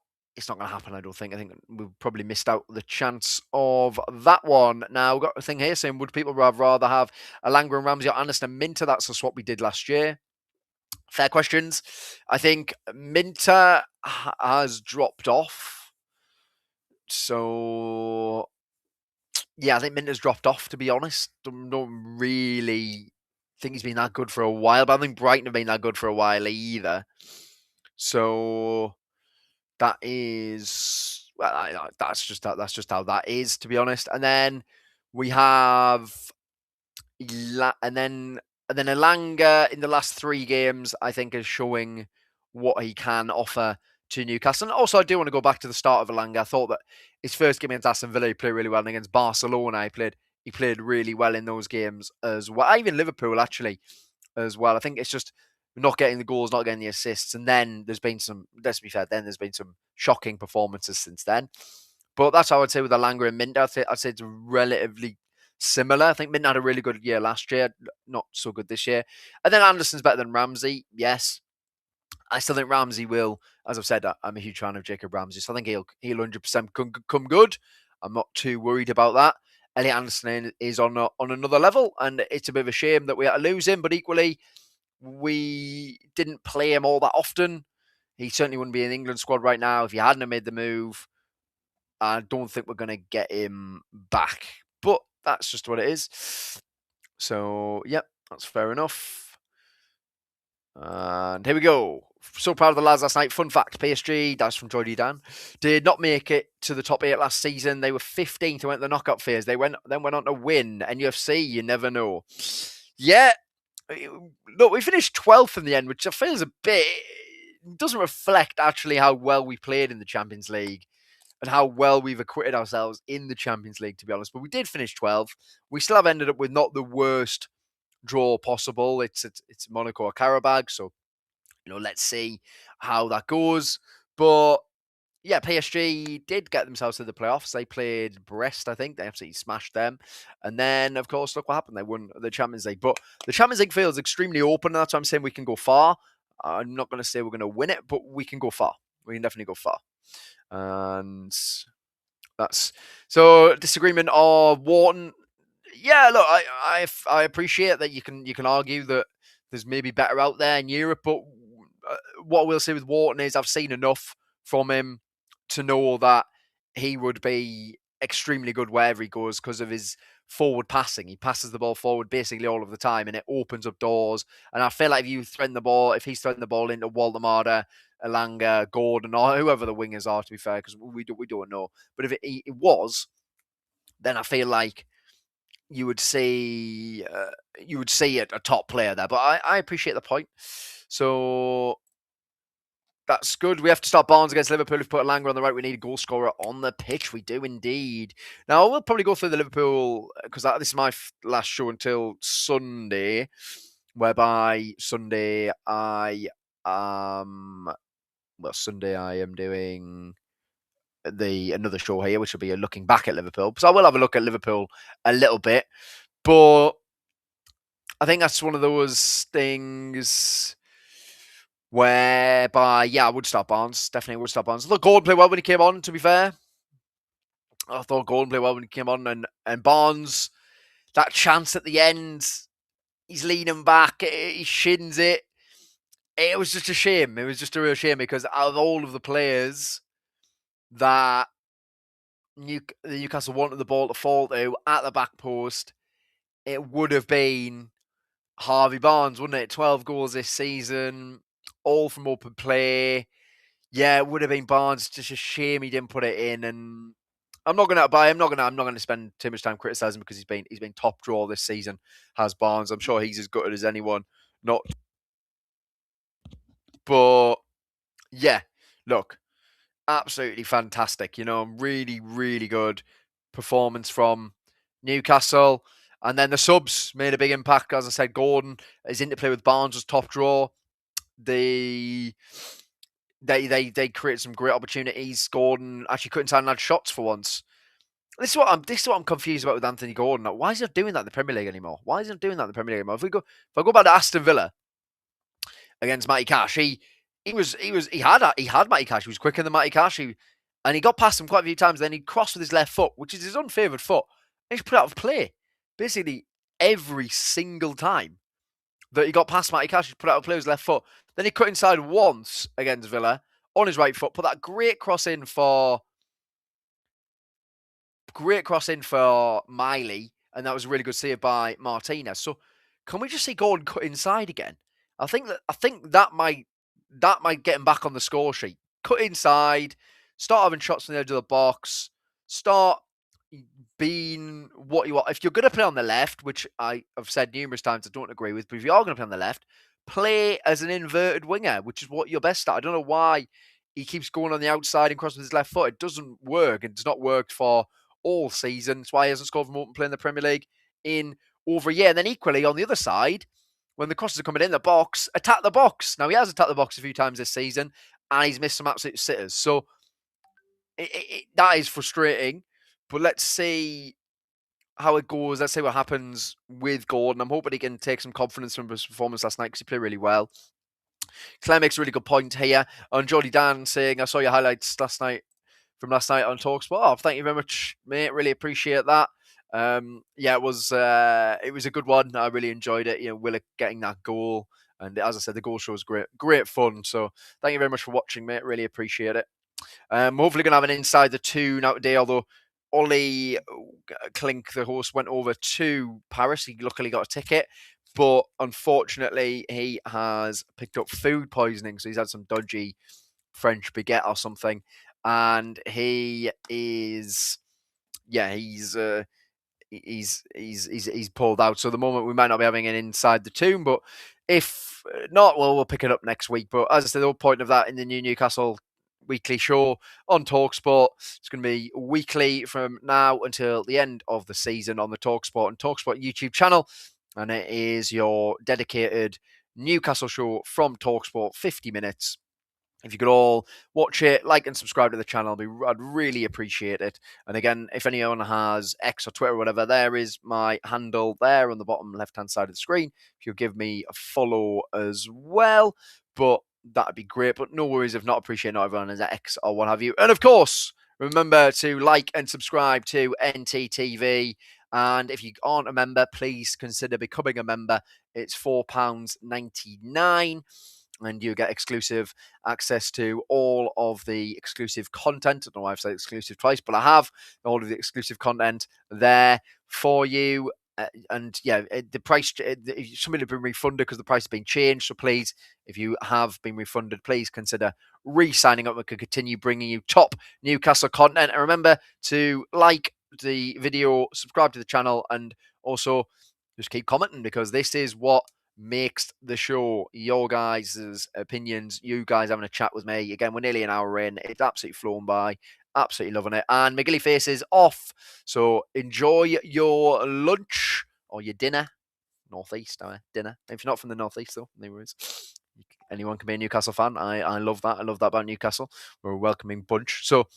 going to happen, I don't think. I think we've probably missed out the chance of that one. Now, we've got a thing here saying, would people rather have Alanga and Ramsey or Anderson and Minter? That's a swap we did last year. Fair questions. I think Minter has dropped off. So, yeah, I think Minter's dropped off, to be honest. Don't really think he's been that good for a while, but I think Brighton have been that good for a while either. So, that is... Well, that's just how that is, to be honest. And then we have... And then Alanga in the last 3 games, I think, is showing what he can offer to Newcastle. And also, I do want to go back to the start of Alanga. I thought that his first game against Aston Villa, he played really well. And against Barcelona, he played he played really well in those games as well. Even Liverpool, actually, as well. I think it's just not getting the goals, not getting the assists. And then there's been some, let's be fair, then there's been some shocking performances since then. But that's how I'd say with Alanga and Minter. I'd say it's relatively similar. I think Minter had a really good year last year, not so good this year. And then Anderson's better than Ramsey, yes. I still think Ramsey will, as I've said, I'm a huge fan of Jacob Ramsey, so I think he'll 100% come good. I'm not too worried about that. Elliot Anderson is on another level, and it's a bit of a shame that we had to lose him, but equally, we didn't play him all that often. He certainly wouldn't be in the England squad right now if he hadn't have made the move. I don't think we're going to get him back, but that's just what it is. So, yep, that's fair enough. And here we go. So proud of the lads last night. Fun fact, PSG, that's from Joy D. Dan, did not make it to the top 8 last season. They were 15th and went to the knockout phase. They then went on to win NUFC. You never know. Yeah, look, we finished 12th in the end, which I feel is a bit, doesn't reflect actually how well we played in the Champions League and how well we've acquitted ourselves in the Champions League, to be honest. But we did finish 12th. We still have ended up with not the worst draw possible. It's Monaco or Karabag, so let's see how that goes. But yeah, PSG did get themselves to the playoffs. They played Brest, I think. They absolutely smashed them. And then, of course, look what happened. They won the Champions League. But the Champions League feels extremely open. That's why I'm saying we can go far. I'm not going to say we're going to win it, but we can go far. We can definitely go far. And that's... So, disagreement of Wharton. Yeah, look, I appreciate that you can argue that there's maybe better out there in Europe, but what we'll say with Wharton is I've seen enough from him to know that he would be extremely good wherever he goes because of his forward passing. He passes the ball forward basically all of the time, and it opens up doors. And I feel like if he's threading the ball into Waldemar, Elanga, Gordon, or whoever the wingers are, to be fair, because we don't know. But if it was, then I feel like you would see a top player there. But I appreciate the point. So that's good. We have to start Barnes against Liverpool. We've put Elanga on the right. We need a goal scorer on the pitch. We do indeed. Now, we'll probably go through the Liverpool, because this is my last show until Sunday, whereby Sunday I am doing another show here, which will be a looking back at Liverpool. So I will have a look at Liverpool a little bit. But I think that's one of those things whereby, I would start Barnes. Definitely would start Barnes. I thought Gordon played well when he came on, to be fair. I thought Gordon played well when he came on. And Barnes, that chance at the end, he's leaning back, he shins it. It was just a shame. It was just a real shame because out of all of the players that Newcastle wanted the ball to fall to at the back post, it would have been Harvey Barnes, wouldn't it? 12 goals this season, all from open play. Yeah, it would have been Barnes. Just a shame he didn't put it in. And I'm not going to buy him. I'm not going to spend too much time criticizing because he's been top draw this season. Has Barnes? I'm sure he's as gutted as anyone. But yeah, look, absolutely fantastic. Really, really good performance from Newcastle. And then the subs made a big impact. As I said, Gordon, his interplay with Barnes was top draw. They created some great opportunities. Gordon actually couldn't sign had shots for once. This is what I'm confused about with Anthony Gordon. Why is he not doing that in the Premier League anymore? If I go back to Aston Villa against Matty Cash, he had Matty Cash. He was quicker than Matty Cash. And he got past him quite a few times. Then he crossed with his left foot, which is his unfavoured foot. And he's put out of play. Basically, every single time that he got past Matty Cash, he put out of play with his left foot. Then he cut inside once against Villa on his right foot. Put that great cross in for Miley. And that was a really good save by Martinez. So can we just see Gordon cut inside again? I think that might get him back on the score sheet. Cut inside, start having shots from the edge of the box, start being what you want. If you're going to play on the left, which I have said numerous times I don't agree with, but if you are going to play on the left, play as an inverted winger, which is what you're best at. I don't know why he keeps going on the outside and crossing with his left foot. It doesn't work. It's not worked for all season. That's why he hasn't scored from open play in the Premier League in over a year. And then equally, on the other side, when the crosses are coming in the box, attack the box. Now, he has attacked the box a few times this season, and he's missed some absolute sitters. So that is frustrating. But let's see how it goes. Let's see what happens with Gordon. I'm hoping he can take some confidence from his performance last night because he played really well. Claire makes a really good point here. And Jody Dan saying, I saw your highlights last night on talkSPORT. Oh, thank you very much, mate. Really appreciate that. It was a good one. I really enjoyed it. Willock getting that goal. And as I said, the goal show was great fun. So thank you very much for watching, mate. Really appreciate it. Hopefully going to have an Inside the Toon out today, although Ollie Klink, the host, went over to Paris. He luckily got a ticket, but unfortunately he has picked up food poisoning, so he's had some dodgy French baguette or something, and he is, he's pulled out. So at the moment we might not be having an Inside the Toon, but if not, well, we'll pick it up next week. But as I said, the whole point of that in the new Newcastle weekly show on talkSPORT. It's going to be weekly from now until the end of the season on the talkSPORT and talkSPORT YouTube channel. And it is your dedicated Newcastle show from talkSPORT, 50 minutes. If you could all watch it, like and subscribe to the channel, I'd really appreciate it. And again, if anyone has X or Twitter or whatever, there is my handle there on the bottom left-hand side of the screen. If you'll give me a follow as well. But that'd be great. But no worries if not. Appreciate not everyone has X or what have you. And of course, remember to like and subscribe to NTTV. And if you aren't a member, please consider becoming a member. It's £4.99. And you get exclusive access to all of the exclusive content. I don't know why I've said exclusive twice, but I have all of the exclusive content there for you. The price, somebody have been refunded because the price has been changed. So please, if you have been refunded, please consider re-signing up. We can continue bringing you top Newcastle content. And remember to like the video, subscribe to the channel, and also just keep commenting, because this is what makes the show. Your guys' opinions, you guys having a chat with me. Again, we're nearly an hour in. It's absolutely flown by. Absolutely loving it. And McGilly Face is off. So enjoy your lunch or your dinner. Northeast, dinner. If you're not from the Northeast, though, no worries. Anyone can be a Newcastle fan. I love that. I love that about Newcastle. We're a welcoming bunch. So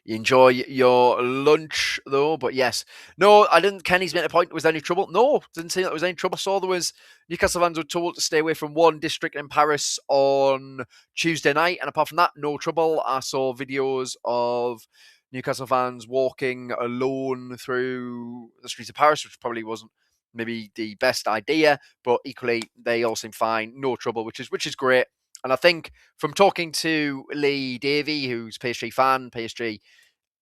enjoy your lunch, though. But yes, no, I didn't. Kenny's made a point. Was there any trouble? No, didn't see that there was any trouble. I saw there was Newcastle fans were told to stay away from one district in Paris on Tuesday night, and apart from that, no trouble. I saw videos of Newcastle fans walking alone through the streets of Paris, which probably wasn't maybe the best idea, but equally they all seem fine, no trouble, which is great. And I think from talking to Lee Davey, who's PSG fan, PSG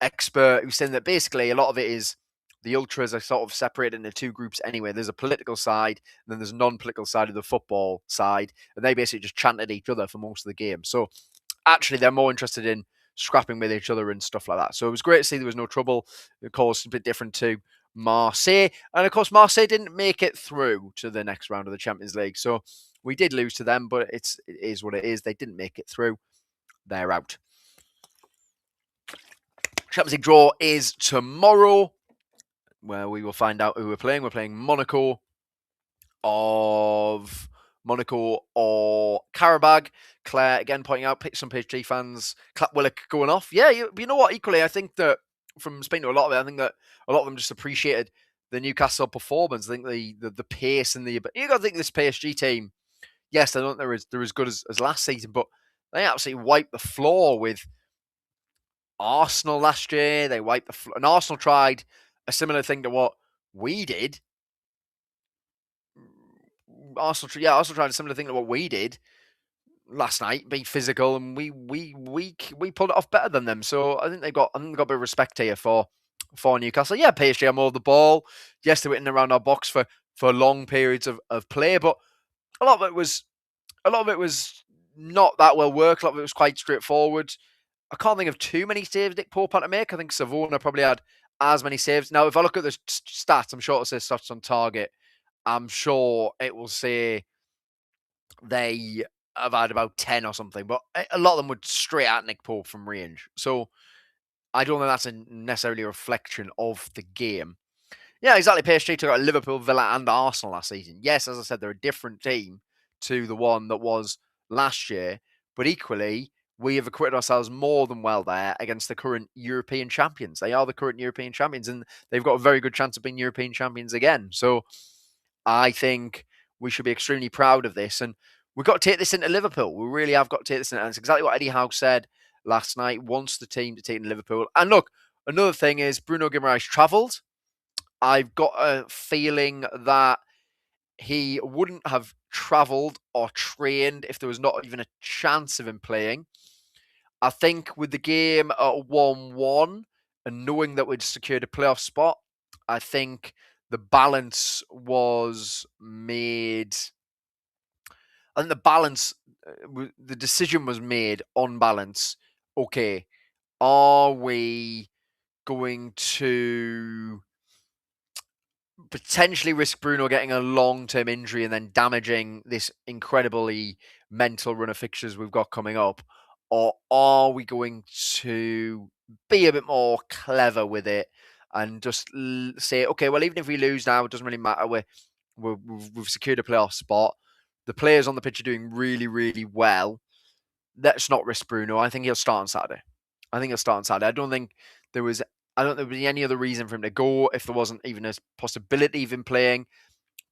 expert, who's saying that basically a lot of it is the ultras are sort of separated into two groups anyway. There's a political side, and then there's a non-political side of the football side, and they basically just chant at each other for most of the game. So actually they're more interested in scrapping with each other and stuff like that. So it was great to see there was no trouble. Of course, a bit different to Marseille. And of course, Marseille didn't make it through to the next round of the Champions League. So we did lose to them, but it is what it is. They didn't make it through. They're out. Champions League draw is tomorrow, where we will find out who we're playing. We're playing Monaco or Karabag. Claire, again, pointing out some PSG fans, Clap Willock going off. Yeah, you know what? Equally, I think that from speaking to a lot of it, I think that a lot of them just appreciated the Newcastle performance. I think the pace and you got to think this PSG team, yes, I don't think they're as good as last season, but they absolutely wiped the floor with Arsenal last year. They wiped the floor, and Arsenal tried a similar thing to what we did. Arsenal tried a similar thing to what we did last night, be physical, and we pulled it off better than them. So I think they got a bit of respect here for Newcastle. Yeah, PSG are more of the ball. Yes, they were in and around our box for long periods of play, but a lot of it was not that well worked. A lot of it was quite straightforward. I can't think of too many saves Nick Pope had to make. I think Savona probably had as many saves. Now, if I look at the stats, I'm sure it'll say shots on target. I'm sure it will say they have had about 10 or something, but a lot of them would straight at Nick Pope from range. So I don't think that's necessarily a reflection of the game. Yeah, exactly. PSG took out Liverpool, Villa, and Arsenal last season. Yes, as I said, they're a different team to the one that was last year, but equally, we have acquitted ourselves more than well there against the current European champions. They are the current European champions, and they've got a very good chance of being European champions again. So I think we should be extremely proud of this, and we've got to take this into Liverpool. We really have got to take this into, and it's exactly what Eddie Howe said last night. Wants the team to take it into Liverpool. And look, another thing is Bruno Guimaraes travelled. I've got a feeling that he wouldn't have travelled or trained if there was not even a chance of him playing. I think with the game at 1-1 and knowing that we'd secured a playoff spot, I think the balance was made. I think the decision was made on balance. Okay, are we going to potentially risk Bruno getting a long-term injury and then damaging this incredibly mental run of fixtures we've got coming up? Or are we going to be a bit more clever with it and just say, okay, well, even if we lose now, it doesn't really matter. We've secured a playoff spot. The players on the pitch are doing really, really well. Let's not risk Bruno. I think he'll start on Saturday. I don't think there would be any other reason for him to go if there wasn't even a possibility of him playing.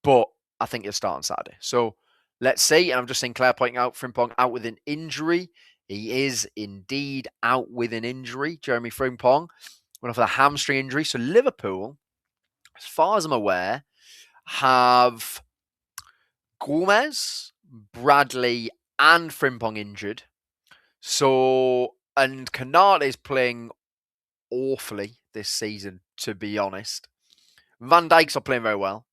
But I think he'll start on Saturday. So let's see. And I'm just seeing Claire pointing out Frimpong out with an injury. He is indeed out with an injury. Jeremy Frimpong went off with a hamstring injury. So Liverpool, as far as I'm aware, have Gomez, Bradley, and Frimpong injured. So, and Canard is playing awfully this season, to be honest. Van Dijk's not playing very well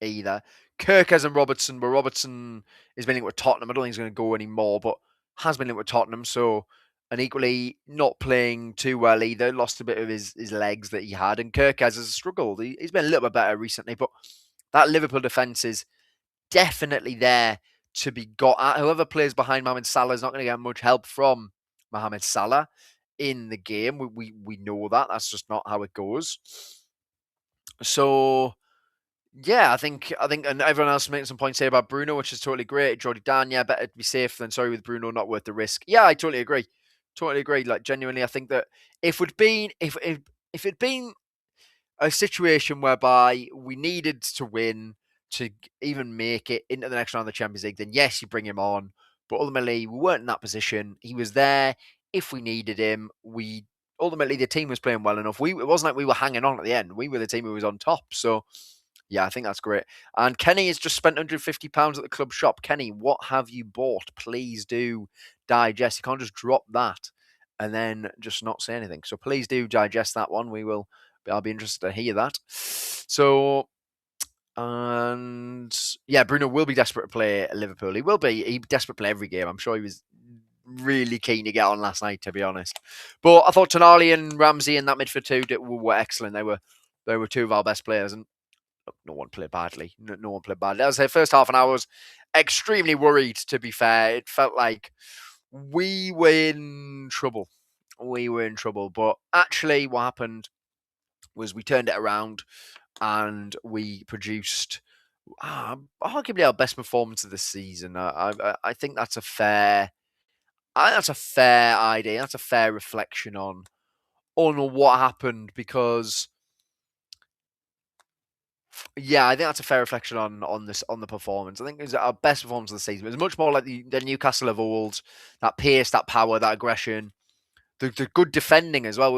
either. Kirkes and Robertson, but Robertson is been linked with Tottenham. I don't think he's going to go anymore, but has been linked with Tottenham. So, and equally not playing too well either. Lost a bit of his legs that he had. And Kirkes has struggled. He's been a little bit better recently, but that Liverpool defence is definitely there to be got at. Whoever plays behind Mohamed Salah is not going to get much help from Mohamed Salah in the game. We know that. That's just not how it goes. So, yeah, I think, and everyone else making some points here about Bruno, which is totally great. Jordy Dan, yeah, better to be safe than sorry with Bruno, not worth the risk. Yeah, I totally agree. Like, genuinely, I think that if it'd been a situation whereby we needed to win to even make it into the next round of the Champions League, then yes, you bring him on. But ultimately, we weren't in that position. He was there if we needed him. Ultimately, the team was playing well enough. It wasn't like we were hanging on at the end. We were the team who was on top. So, yeah, I think that's great. And Kenny has just spent £150 at the club shop. Kenny, what have you bought? Please do digest. You can't just drop that and then just not say anything. So please do digest that one. I'll be interested to hear that. So, and yeah, Bruno will be desperate to play at Liverpool. He will be. He'll be desperate to play every game. I'm sure he was really keen to get on last night, to be honest. But I thought Tonali and Ramsey in that midfield too were excellent. They were two of our best players, and look, no one played badly. No one played badly. As I say, first half an hour was extremely worried, to be fair. It felt like we were in trouble. But actually what happened was we turned it around and we produced arguably our best performance of the season. I think that's a fair idea. That's a fair reflection on what happened, because yeah, I think that's a fair reflection on the performance. I think it was our best performance of the season. It was much more like the Newcastle of old, that pace, that power, that aggression, the good defending as well.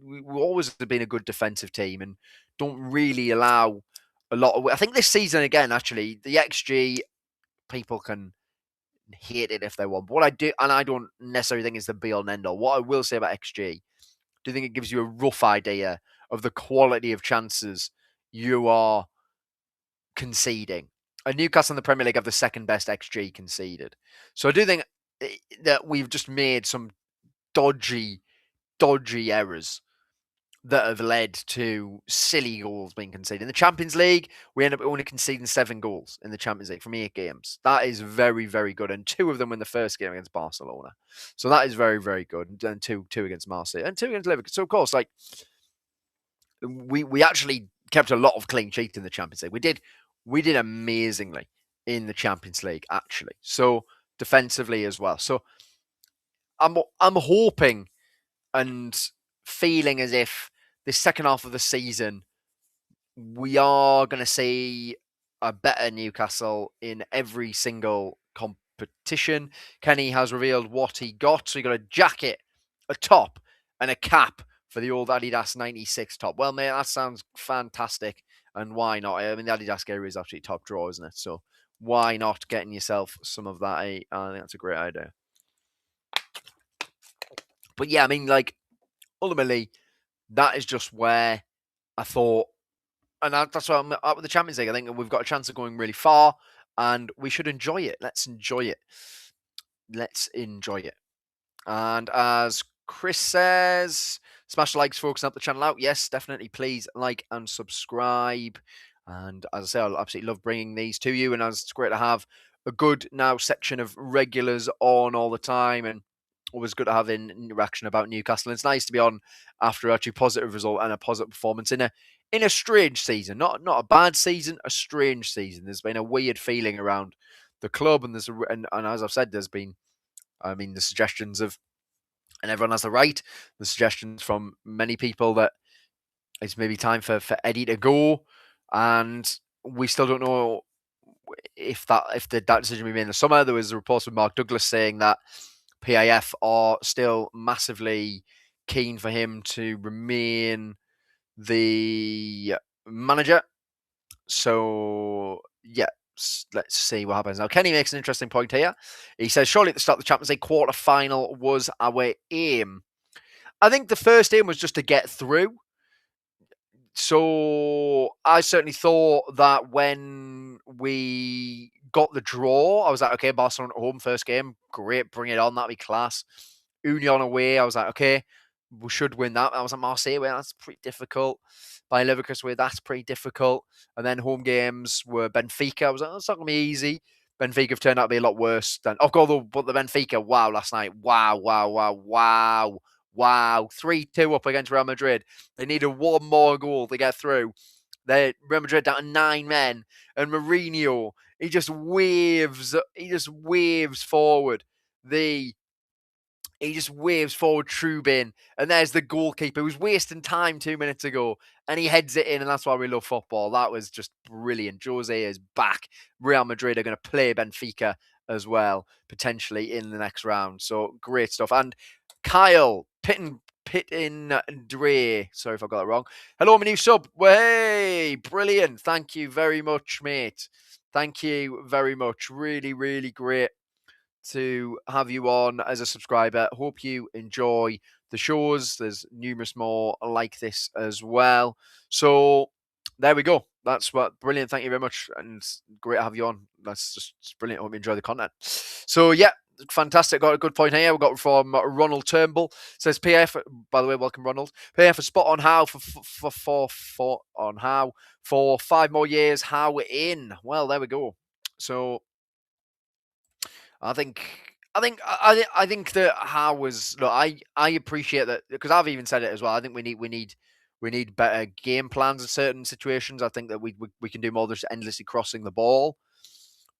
We've always been a good defensive team and don't really allow a lot of. I think this season again, actually, the XG, people can hate it if they want. But what I do, and I don't necessarily think it's the be all and end all. What I will say about XG, do you think it gives you a rough idea of the quality of chances you are conceding? And Newcastle in the Premier League have the second best XG conceded. So I do think that we've just made some dodgy errors that have led to silly goals being conceded. In the Champions League, we end up only conceding 7 goals in the Champions League from 8 games. That is very, very good. And 2 of them in the first game against Barcelona. So that is very, very good. And two against Marseille and 2 against Liverpool. So, of course, like, we actually kept a lot of clean sheets in the Champions League. We did amazingly in the Champions League, actually. So, defensively as well. So, I'm hoping and feeling as if this second half of the season, we are going to see a better Newcastle in every single competition. Kenny has revealed what he got. So he got a jacket, a top, and a cap for the old Adidas 96 top. Well, mate, that sounds fantastic. And why not? I mean, the Adidas gear is actually top drawer, isn't it? So why not getting yourself some of that? I think that's a great idea. But yeah, I mean, like, ultimately, that is just where I thought, and that's why I'm up with the Champions League. I think we've got a chance of going really far, and we should enjoy it. Let's enjoy it. Let's enjoy it. And as Chris says, smash the likes, folks, and help the channel out. Yes, definitely. Please like and subscribe. And as I say, I absolutely love bringing these to you. And it's great to have a good now section of regulars on all the time. And always good to have an interaction about Newcastle. And it's nice to be on after actually a positive result and a positive performance in a strange season. Not a bad season, a strange season. There's been a weird feeling around the club. And and as I've said, there's been, I mean, the suggestions of, and everyone has the right, the suggestions from many people that it's maybe time for Eddie to go. And we still don't know if that decision will be made in the summer. There was a report from Mark Douglas saying that PIF are still massively keen for him to remain the manager. So, yeah, let's see what happens. Now, Kenny makes an interesting point here. He says, surely at the start of the Champions League quarter-final was our aim. I think the first aim was just to get through. So I certainly thought that when we got the draw, I was like, okay, Barcelona at home, first game, great, bring it on, that'd be class. Union away, I was like, okay, we should win that. I was like, Marseille away, that's pretty difficult. By Leverkusen away, that's pretty difficult. And then home games were Benfica. I was like, that's not going to be easy. Benfica have turned out to be a lot worse than... Oh, God, but the Benfica, wow, last night. Wow. 3-2 up against Real Madrid. They needed one more goal to get through. Real Madrid down to 9 men. And Mourinho, he just waves forward He just waves forward Trubin. And there's the goalkeeper who was wasting time 2 minutes ago. And he heads it in. And that's why we love football. That was just brilliant. Jose is back. Real Madrid are going to play Benfica as well, potentially in the next round. So great stuff. And Kyle Pittin Dre. Sorry if I got that wrong. Hello, my new sub. Hey, brilliant. Thank you very much, mate. Thank you very much. Really, really great to have you on as a subscriber. Hope you enjoy the shows. There's numerous more like this as well. So there we go. That's what brilliant. Thank you very much. And great to have you on. That's just brilliant. Hope you enjoy the content. So yeah, fantastic. Got a good point here. We got from Ronald Turnbull. Says PF, by the way, welcome Ronald. PF a spot on Howe for 5 more years. Howe in. Well, there we go. So I think that Howe was. Look, I appreciate that because I've even said it as well. I think we need better game plans in certain situations. I think that we can do more than just endlessly crossing the ball.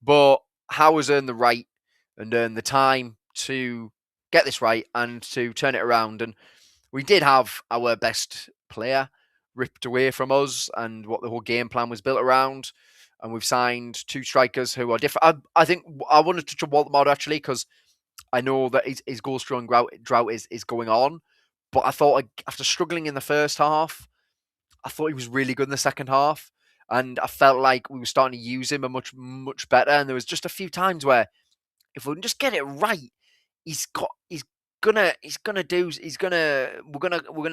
But Howe has earned the right and earned the time to get this right and to turn it around. And we did have our best player ripped away from us, and what the whole game plan was built around. And we've signed 2 strikers who are different. I think I wanted to touch on Walter Mauder actually because I know that his goal-scoring drought is going on. But I thought after struggling in the first half, I thought he was really good in the second half. And I felt like we were starting to use him much better. And there was just a few times where if we can just get it right, we're gonna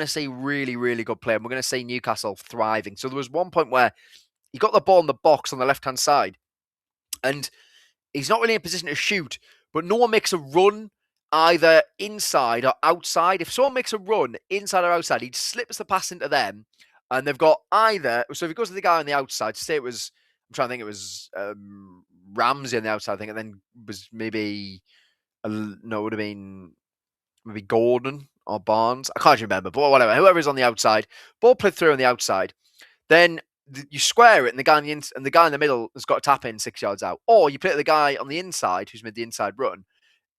see really, really good play. And we're gonna see Newcastle thriving. So there was one point where he got the ball in the box on the left-hand side, and he's not really in a position to shoot, but no one makes a run either inside or outside. If someone makes a run inside or outside, he slips the pass into them, and they've got either. So if he goes to the guy on the outside, say it was, I'm trying to think, it was Ramsey on the outside, I think, and then was maybe no, it would have been maybe Gordon or Barnes. I can't remember, but whatever. Whoever's on the outside, ball played through on the outside, then you square it, and the guy in the middle has got to tap in 6 yards out, or you play to the guy on the inside who's made the inside run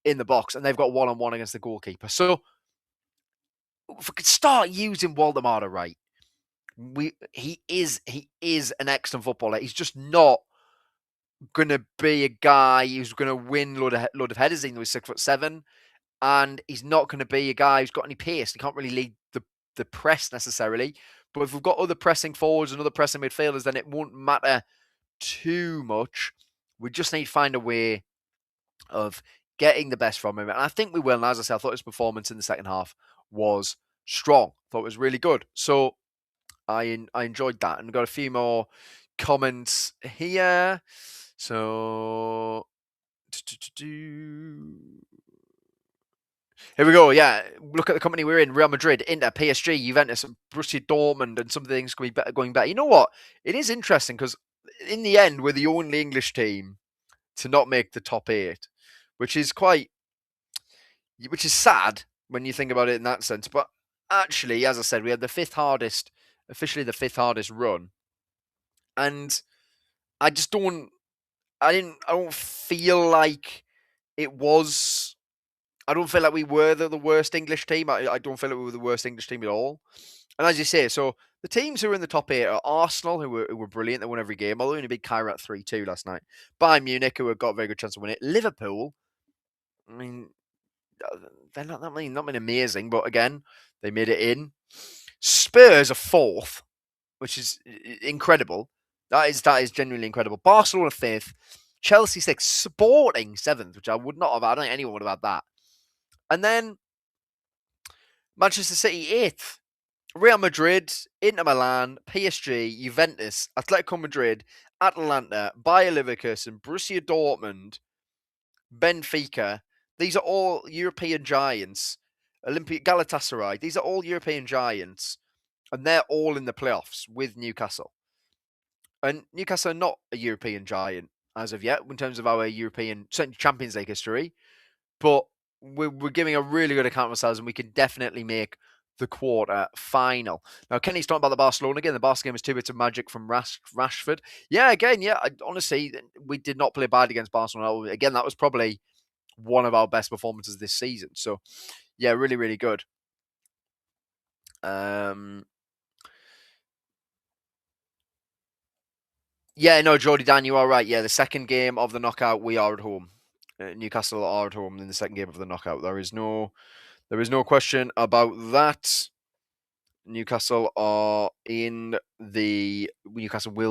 in the box, and they've got one-on-one against the goalkeeper. So if we could start using Waldemar right, he is an excellent footballer. He's just not going to be a guy who's going to win load of headers, even though he's 6'7", and he's not going to be a guy who's got any pace. He can't really lead the press necessarily. But if we've got other pressing forwards and other pressing midfielders, then it won't matter too much. We just need to find a way of getting the best from him. And I think we will. And as I said, I thought his performance in the second half was strong. I thought it was really good. So I enjoyed that. And we've got a few more comments here. So here we go. Yeah, look at the company we're in: Real Madrid, Inter, PSG, Juventus, and Borussia Dortmund, and some things going better. You know what? It is interesting because in the end, we're the only English team to not make the top 8, which is sad when you think about it in that sense. But actually, as I said, we had officially the fifth hardest run, and I don't feel like it was. I don't feel like we were the worst English team. I don't feel like we were the worst English team at all. And as you say, so the teams who are in the top 8 are Arsenal, who were brilliant. They won every game, although only beat Kairat 3-2 last night. Bayern Munich, who have got a very good chance to win it. Liverpool, I mean, they're not been amazing, but again, they made it in. Spurs are 4th, which is incredible. That is genuinely incredible. Barcelona 5th, Chelsea 6th, Sporting 7th, which I would not have. I don't think anyone would have had that. And then Manchester City 8th, Real Madrid, Inter Milan, PSG, Juventus, Atletico Madrid, Atalanta, Bayer Leverkusen, Borussia Dortmund, Benfica. These are all European giants. Galatasaray. These are all European giants, and they're all in the playoffs with Newcastle. And Newcastle are not a European giant as of yet in terms of our European Champions League history, but we're giving a really good account of ourselves, and we can definitely make the quarter final. Now, Kenny's talking about the Barcelona again. The Barca game is 2 bits of magic from Rashford. Yeah, again, honestly, we did not play bad against Barcelona. Again, that was probably one of our best performances this season. So, yeah, really, really good. Yeah, no, Jordy Dan, you are right. Yeah, the second game of the knockout, we are at home. Newcastle are at home in the second game of the knockout. There is no question about that. Newcastle will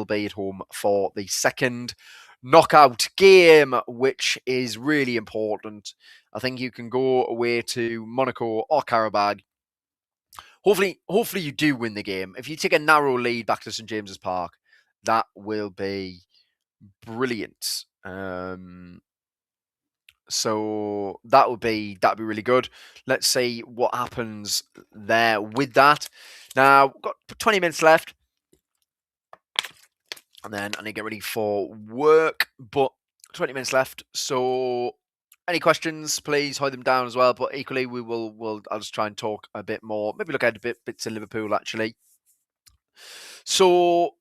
be at home for the second knockout game, which is really important. I think you can go away to Monaco or Karabag. Hopefully you do win the game. If you take a narrow lead back to St James's Park, that will be brilliant. So that'd be really good. Let's see what happens there with that. Now, we've got 20 minutes left. And then I need to get ready for work. But 20 minutes left. So any questions, please hold them down as well. But equally, I'll just try and talk a bit more. Maybe look at a bit to Liverpool, actually. So,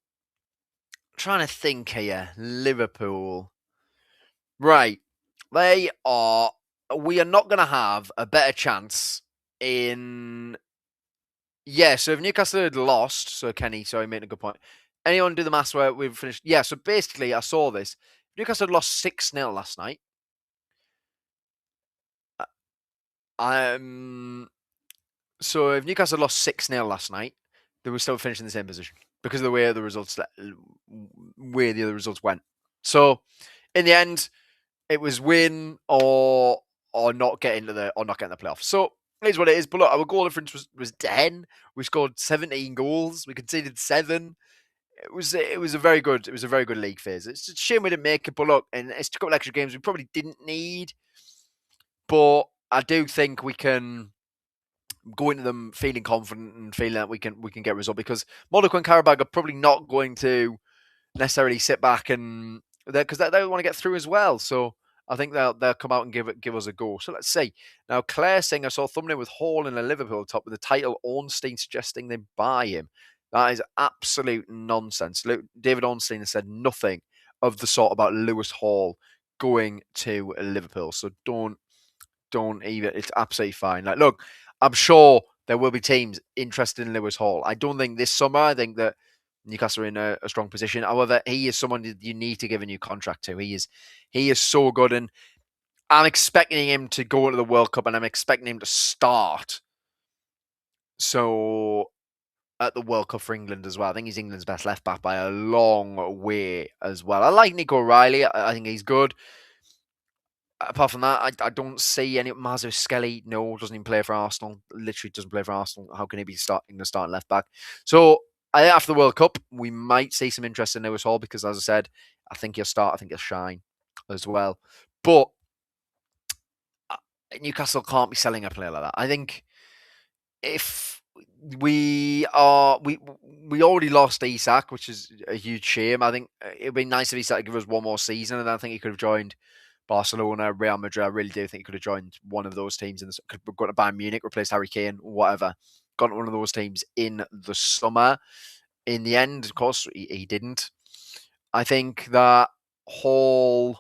trying to think here. Liverpool. Right. We are not going to have a better chance in... Yeah, so if Newcastle had lost... So, Kenny, sorry, made a good point. Anyone do the maths where we've finished? Yeah, so basically, I saw this. Newcastle had lost 6-0 last night. So if Newcastle lost 6-0 last night, they were still finishing in the same position because of the way the other results went. So in the end, it was win or not get into the playoffs. So here's what it is. But look, our goal difference was 10. We scored 17 goals. We conceded 7. It was a very good league phase. It's a shame we didn't make it, but look, and it's a couple extra games we probably didn't need. But I do think we can go into them feeling confident and feeling that we can get a result, because Monaco and Karabakh are probably not going to necessarily sit back and because they want to get through as well. So I think they'll come out and give us a go. So let's see. Now, Claire saying I saw a thumbnail with Hall in a Liverpool top with the title Ornstein suggesting they buy him. That is absolute nonsense. David Ornstein has said nothing of the sort about Lewis Hall going to Liverpool. So don't even. It's absolutely fine. Like, look, I'm sure there will be teams interested in Lewis Hall. I don't think this summer. I think that Newcastle are in a strong position. However, he is someone that you need to give a new contract to. He is so good, and I'm expecting him to go into the World Cup, and I'm expecting him to start. So at the World Cup for England as well. I think he's England's best left back by a long way as well. I like Nico O'Reilly. I think he's good. Apart from that, I don't see any. Mazo Skelly, no, doesn't even play for Arsenal. Literally doesn't play for Arsenal. How can he be starting left back? So after the World Cup, we might see some interest in Lewis Hall because, as I said, I think he'll start. I think he'll shine as well. But Newcastle can't be selling a player like that. I think if we already lost Isak, which is a huge shame. I think it'd be nice if Isak could give us one more season, and I think he could have joined Barcelona, Real Madrid. I really do think he could have joined one of those teams and could have gone to Bayern Munich, replaced Harry Kane, whatever. Got one of those teams in the summer. In the end, of course, he didn't. I think that Hall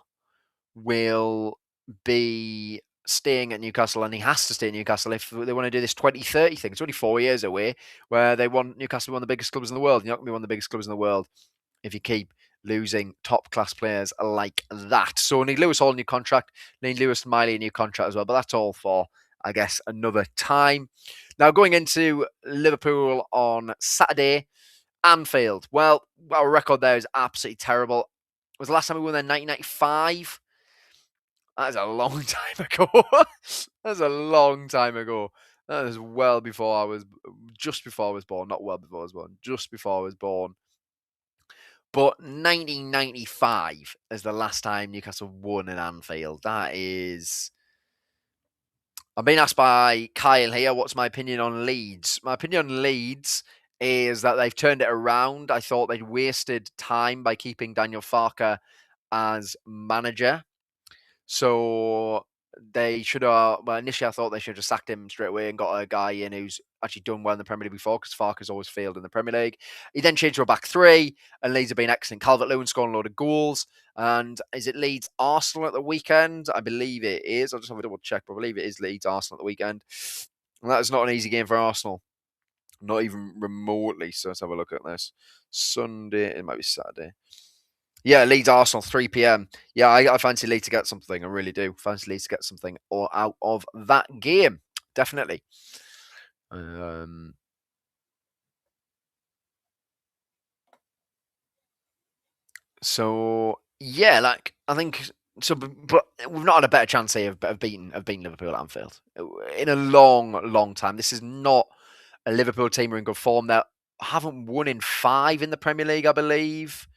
will be staying at Newcastle, and he has to stay at Newcastle if they want to do this 2030 thing. It's only 4 years away, where they want Newcastle to be one of the biggest clubs in the world. You're not going to be one of the biggest clubs in the world if you keep losing top-class players like that. So need Lewis Hall a new contract, need Lewis Miley a new contract as well, but that's all for, I guess, another time. Now, going into Liverpool on Saturday, Anfield. Well, our record there is absolutely terrible. It was the last time we won there in 1995. That is a long time ago. That's a long time ago. That is well before I was, just before I was born. Not well before I was born, just before I was born. But 1995 is the last time Newcastle won in Anfield. That is... I'm being asked by Kyle here, what's my opinion on Leeds? My opinion on Leeds is that they've turned it around. I thought they'd wasted time by keeping Daniel Farke as manager. So they should have, well, initially I thought they should have sacked him straight away and got a guy in who's actually done well in the Premier League before, because Farke's always failed in the Premier League. He then changed to a back three, and Leeds have been excellent. Calvert-Lewin scoring a load of goals. And is it Leeds Arsenal at the weekend? I believe it is. I'll just have a double check, but I believe it is Leeds Arsenal at the weekend. And that is not an easy game for Arsenal. Not even remotely. So let's have a look at this. Sunday, it might be Saturday. Yeah, Leeds Arsenal, 3 p.m. Yeah, I fancy Leeds to get something. I really do. Fancy Leeds to get something out of that game. Definitely. So, yeah, like, I think... So, but we've not had a better chance here of beating Liverpool at Anfield in a long, long time. This is not a Liverpool team who are in good form. They haven't won in 5 in the Premier League, I believe.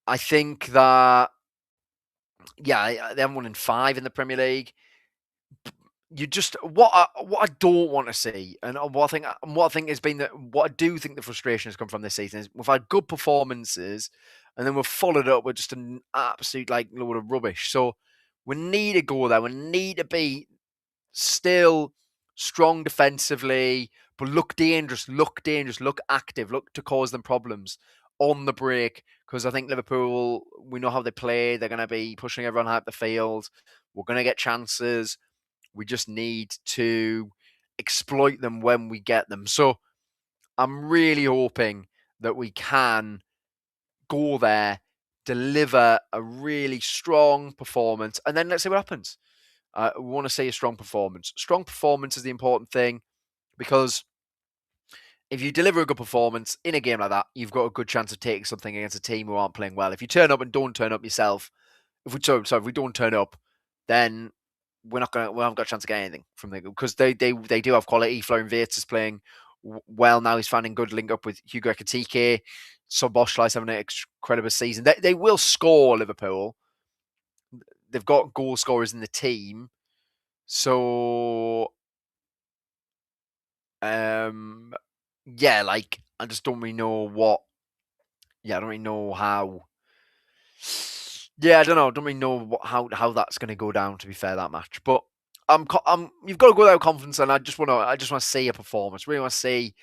I think that, yeah, they haven't won in 5 in the Premier League. You just what I don't want to see, and what I think has been what I do think the frustration has come from this season is we've had good performances, and then we've followed up with just an absolute load of rubbish. So we need to go there. We need to be still strong defensively, but look dangerous, look active, look to cause them problems on the break, because I think Liverpool, we know how they play. They're going to be pushing everyone out the field. We're going to get chances. We just need to exploit them when we get them. So I'm really hoping that we can go there, deliver a really strong performance, and then let's see what happens. We want to see a strong performance. Strong performance is the important thing, because if you deliver a good performance in a game like that, you've got a good chance of taking something against a team who aren't playing well. If you turn up and don't turn up yourself, if we don't turn up, then we haven't got a chance to get anything from them, because they do have quality. Florian Wirtz is playing well now. He's finding good link up with Hugo Ekitike. Soboslai's having an incredible season. They will score, Liverpool. They've got goal scorers in the team. So, yeah, like, I just don't really know what. Yeah, I don't really know how. Yeah, I don't know. I don't really know how that's going to go down. To be fair, that match, but you've got to go there with confidence, and I just want to see a performance. Really want to see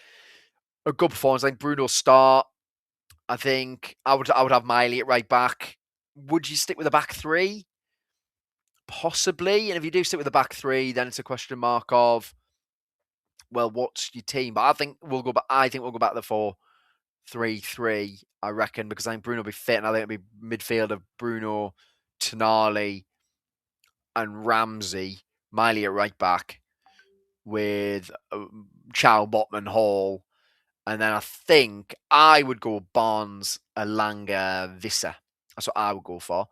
a good performance. I think Bruno start. I think I would have Miley at right back. Would you stick with the back three? Possibly. And if you do stick with the back three, then it's a question mark of, well, what's your team? But I think we'll go back. I think we'll go back to the 4-3-3. I reckon, because I think Bruno will be fit, and I think it'll be midfield of Bruno, Tonali, and Ramsey. Miley at right back with Chow, Botman, Hall. And then I think I would go Barnes, Alanga, Visser. That's what I would go for.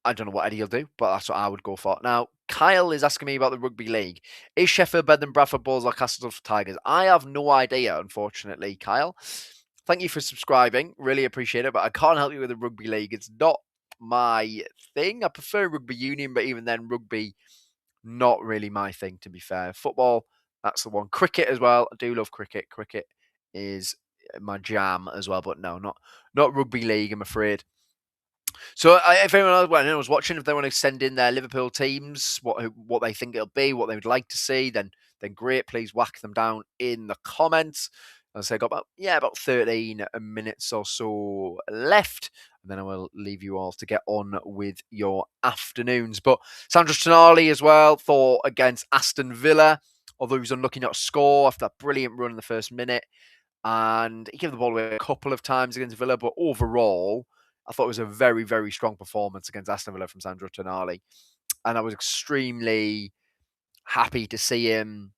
I don't know what Eddie will do, but that's what I would go for. Now, Kyle is asking me about the rugby league. Is Sheffield better than Bradford Bulls or Castleford Tigers? I have no idea, unfortunately, Kyle. Thank you for subscribing. Really appreciate it, but I can't help you with the rugby league. It's not my thing. I prefer rugby union, but even then, rugby, not really my thing, to be fair. Football, that's the one. Cricket as well. I do love cricket. Cricket is my jam as well, but no, not rugby league, I'm afraid. So if anyone was watching, if they want to send in their Liverpool teams, what they think it'll be, what they would like to see, then great. Please whack them down in the comments. As I got about 13 minutes or so left, and then I will leave you all to get on with your afternoons. But Sandro Tonali as well for against Aston Villa, although he was unlucky not to score after that brilliant run in the first minute. And he gave the ball away a couple of times against Villa, but overall, I thought it was a very, very strong performance against Aston Villa from Sandro Tonali. And I was extremely happy to see him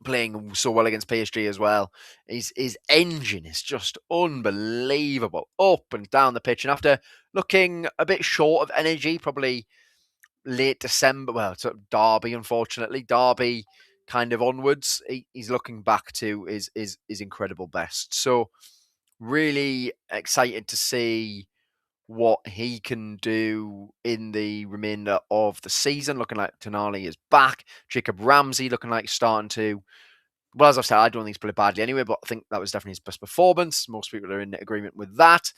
playing so well against PSG as well. His engine is just unbelievable, up and down the pitch. And after looking a bit short of energy, probably late December, well, it's Derby, unfortunately. Derby kind of onwards, he's looking back to his incredible best. So really excited to see what he can do in the remainder of the season. Looking like Tonali is back. Jacob Ramsey looking like starting to, well, as I've said, I don't think he's played badly anyway, but I think that was definitely his best performance. Most people are in agreement with that.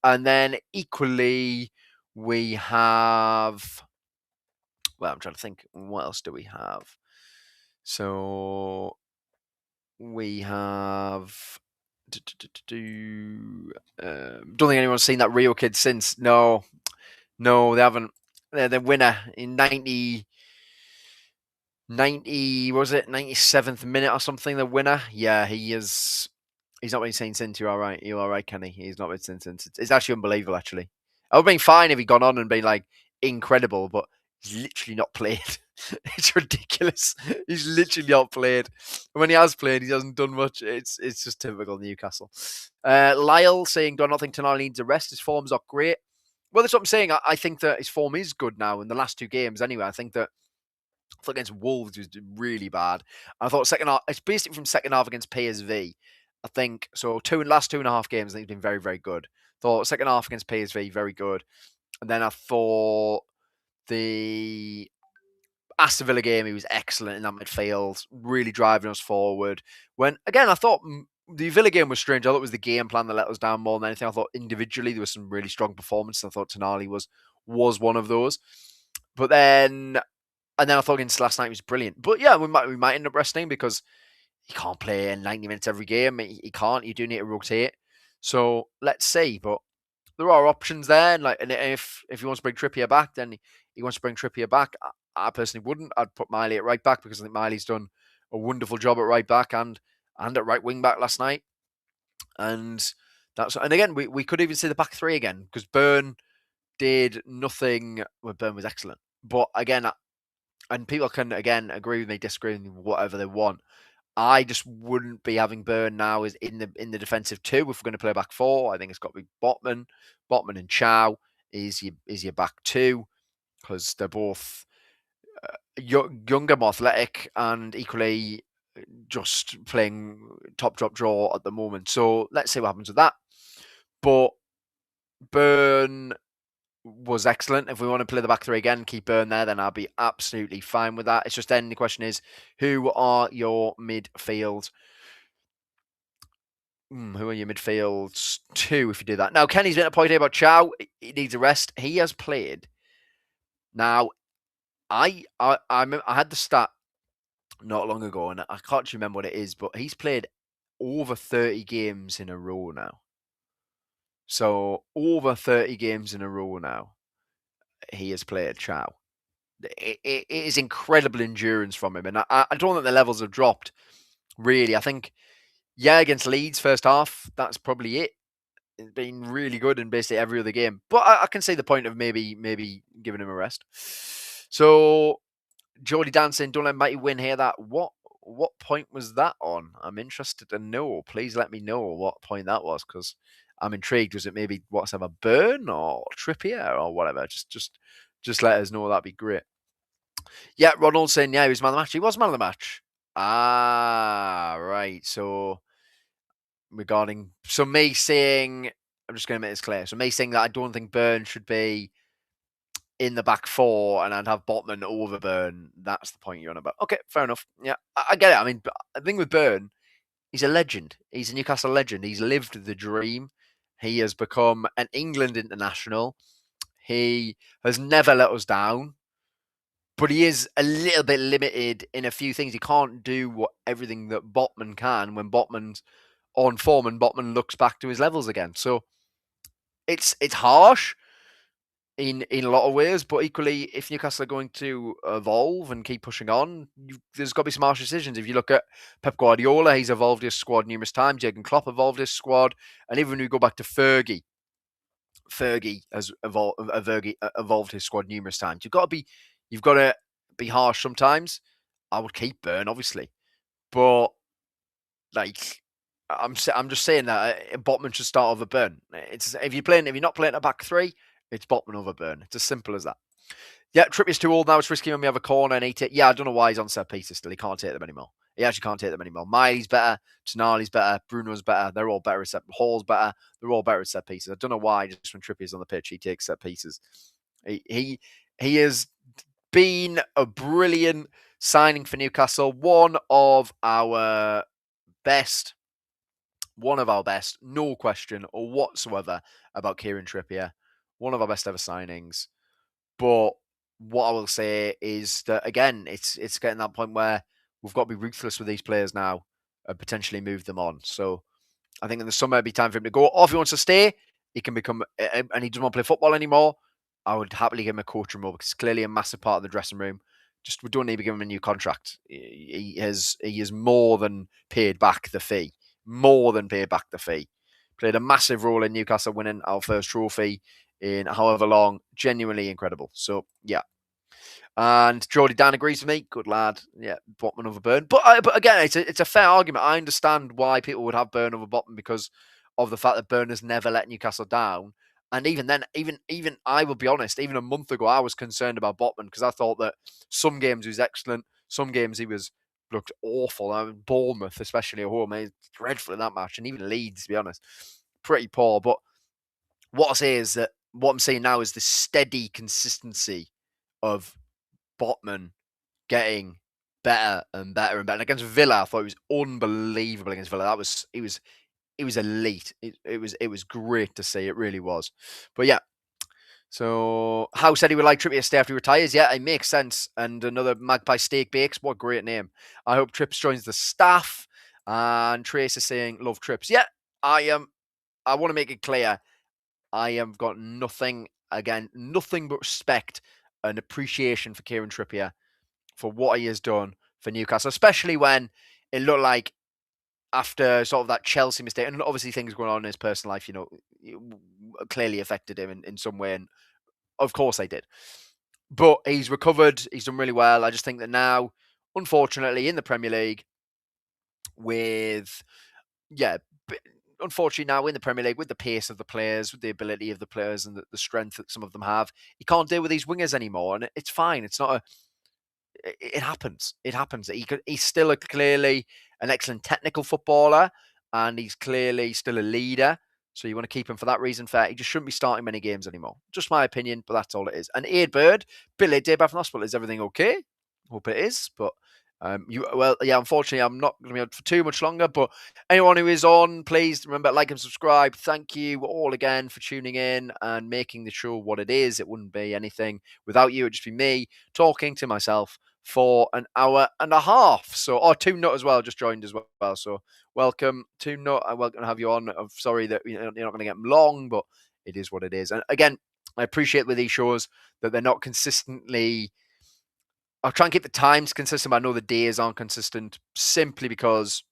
And then equally, we have, well, I'm trying to think, what else do we have? So we have, don't think anyone's seen that Rio kid since. No, they haven't. They're the winner in 90, was it 97th minute or something? The winner. Yeah, he is. He's not been seen since. You're all right. You're all right, Kenny. He's not been seen since. It's actually unbelievable, actually. I would have been fine if he'd gone on and been like incredible, but he's literally not played. It's ridiculous. He's literally not played. And when he has played, he hasn't done much. It's just typical Newcastle. Lyle saying, do I not think Tonali needs a rest? His form's not great. Well, that's what I'm saying. I think that his form is good now in the last two games anyway. I thought against Wolves was really bad. I thought second half, it's basically from second half against PSV. I think so. Last 2.5 games, I think he's been very, very good. Thought second half against PSV, very good. And then I thought the Aston Villa game, he was excellent in that midfield, really driving us forward. When, again, I thought the Villa game was strange. I thought it was the game plan that let us down more than anything. I thought individually there was some really strong performances. I thought Tonali was one of those. But then, and then I thought against last night was brilliant. But yeah, we might end up resting because he can't play in 90 minutes every game. He can't. You do need to rotate. So let's see. But there are options there. And if he wants to bring Trippier back, then he wants to bring Trippier back. I personally wouldn't. I'd put Miley at right back because I think Miley's done a wonderful job at right back and at right wing back last night. And again, we could even see the back three again because Burn did nothing. Well, Burn was excellent. But again, and people can again agree with me, disagree with me, whatever they want. I just wouldn't be having Burn now is in the defensive two if we're going to play back four. I think it's got to be Botman and Chow is your back two because they're both younger, more athletic, and equally just playing top drop draw at the moment. So let's see what happens with that. But Burn was excellent. If we want to play the back three again, keep Byrne there, then I'll be absolutely fine with that. It's just then the question is, who are your midfield? Who are your midfields? Two, if you do that. Now, Kenny's been at a point here about Chow. He needs a rest. He has played. Now, I had the stat not long ago, and I can't remember what it is, but he's played over 30 games in a row now. So, over 30 games in a row now, he has played Chow. It is incredible endurance from him, and I don't think the levels have dropped, really. I think, against Leeds first half, that's probably it. It's been really good in basically every other game. But I can see the point of maybe giving him a rest. So, Geordie Dancing, don't let Mighty win here. That what point was that on? I'm interested to know. Please let me know what point that was, because I'm intrigued. Was it maybe whatever Burn or Trippier or whatever? Just let us know. That'd be great. Yeah, Ronald saying, he was man of the match. He was man of the match. Ah, right. So, me saying, I'm just going to make this clear. So, me saying that I don't think Burn should be in the back four and I'd have Botman over Burn. That's the point you're on about. Okay, fair enough. Yeah, I get it. I mean, the thing with Burn, he's a legend. He's a Newcastle legend. He's lived the dream. He has become an England international. He has never let us down. But he is a little bit limited in a few things. He can't do everything that Botman can when Botman's on form and Botman looks back to his levels again. So it's harsh in a lot of ways, but equally, if Newcastle are going to evolve and keep pushing on, there's got to be some harsh decisions. If you look at Pep Guardiola, he's evolved his squad numerous times. Jurgen Klopp evolved his squad. And even when we go back to Fergie has evolved his squad numerous times. You've got to be harsh sometimes. I would keep Burn, obviously. But, I'm just saying that Botman should start over Burn. If you're not playing a back three, it's Botman over Burn. It's as simple as that. Yeah, Trippier's too old now. It's risky when we have a corner and I don't know why he's on set pieces still. He can't take them anymore. He actually can't take them anymore. Miley's better. Tonali's better. Bruno's better. They're all better at set. Hall's better. They're all better at set pieces. I don't know why just when Trippier's on the pitch, he takes set pieces. He has been a brilliant signing for Newcastle. One of our best, no question or whatsoever about Kieran Trippier. One of our best ever signings. But what I will say is that, again, it's getting that point where we've got to be ruthless with these players now and potentially move them on. So I think in the summer it'd be time for him to go. Or if he wants to stay, he can become, and he doesn't want to play football anymore, I would happily give him a coaching role because it's clearly a massive part of the dressing room. Just we don't need to give him a new contract. He has more than paid back the fee. Played a massive role in Newcastle winning our first trophy in however long. Genuinely incredible. So, yeah. And Geordie Dan agrees with me. Good lad. Yeah, Botman over Burn. But again, it's a fair argument. I understand why people would have Burn over Botman because of the fact that Burn has never let Newcastle down. And even then, even I will be honest, even a month ago, I was concerned about Botman because I thought that some games he was excellent. Some games he looked awful. Bournemouth, especially at home, he was dreadful in that match. And even Leeds, to be honest, pretty poor. But what I say is that what I'm saying now is the steady consistency of Botman getting better and better and better. And against Villa, I thought he was unbelievable against Villa. He was elite. It was great to see. It really was. But yeah. So Howe said he would like Trippier to stay after he retires. Yeah, it makes sense. And another Magpie Steak Bakes. What a great name. I hope Trips joins the staff. And Trace is saying love Trips. Yeah, I want to make it clear. I have got nothing but respect and appreciation for Kieran Trippier for what he has done for Newcastle, especially when it looked like after sort of that Chelsea mistake, and obviously things going on in his personal life, clearly affected him in some way, and of course they did. But he's recovered. He's done really well. I just think that now, unfortunately, in the Premier League, unfortunately now in the Premier League, with the pace of the players, with the ability of the players and the strength that some of them have, he can't deal with these wingers anymore. And it's fine. It's not it happens. It happens. He's still clearly an excellent technical footballer and he's clearly still a leader. So you want to keep him for that reason. Fair. He just shouldn't be starting many games anymore. Just my opinion, but that's all it is. And Aid Bird, Billy, day back from hospital. Is everything okay? Hope it is. But unfortunately, I'm not going to be on for too much longer. But anyone who is on, please remember, like and subscribe. Thank you all again for tuning in and making the show what it is. It wouldn't be anything without you. It'd just be me talking to myself for an hour and a half. So, Toon Nut as well just joined as well. So, welcome, Toon Nut. I'm welcome to have you on. I'm sorry that you're not going to get long, but it is what it is. And again, I appreciate with these shows that they're not consistently. I'll try and keep the times consistent, but I know the days aren't consistent simply because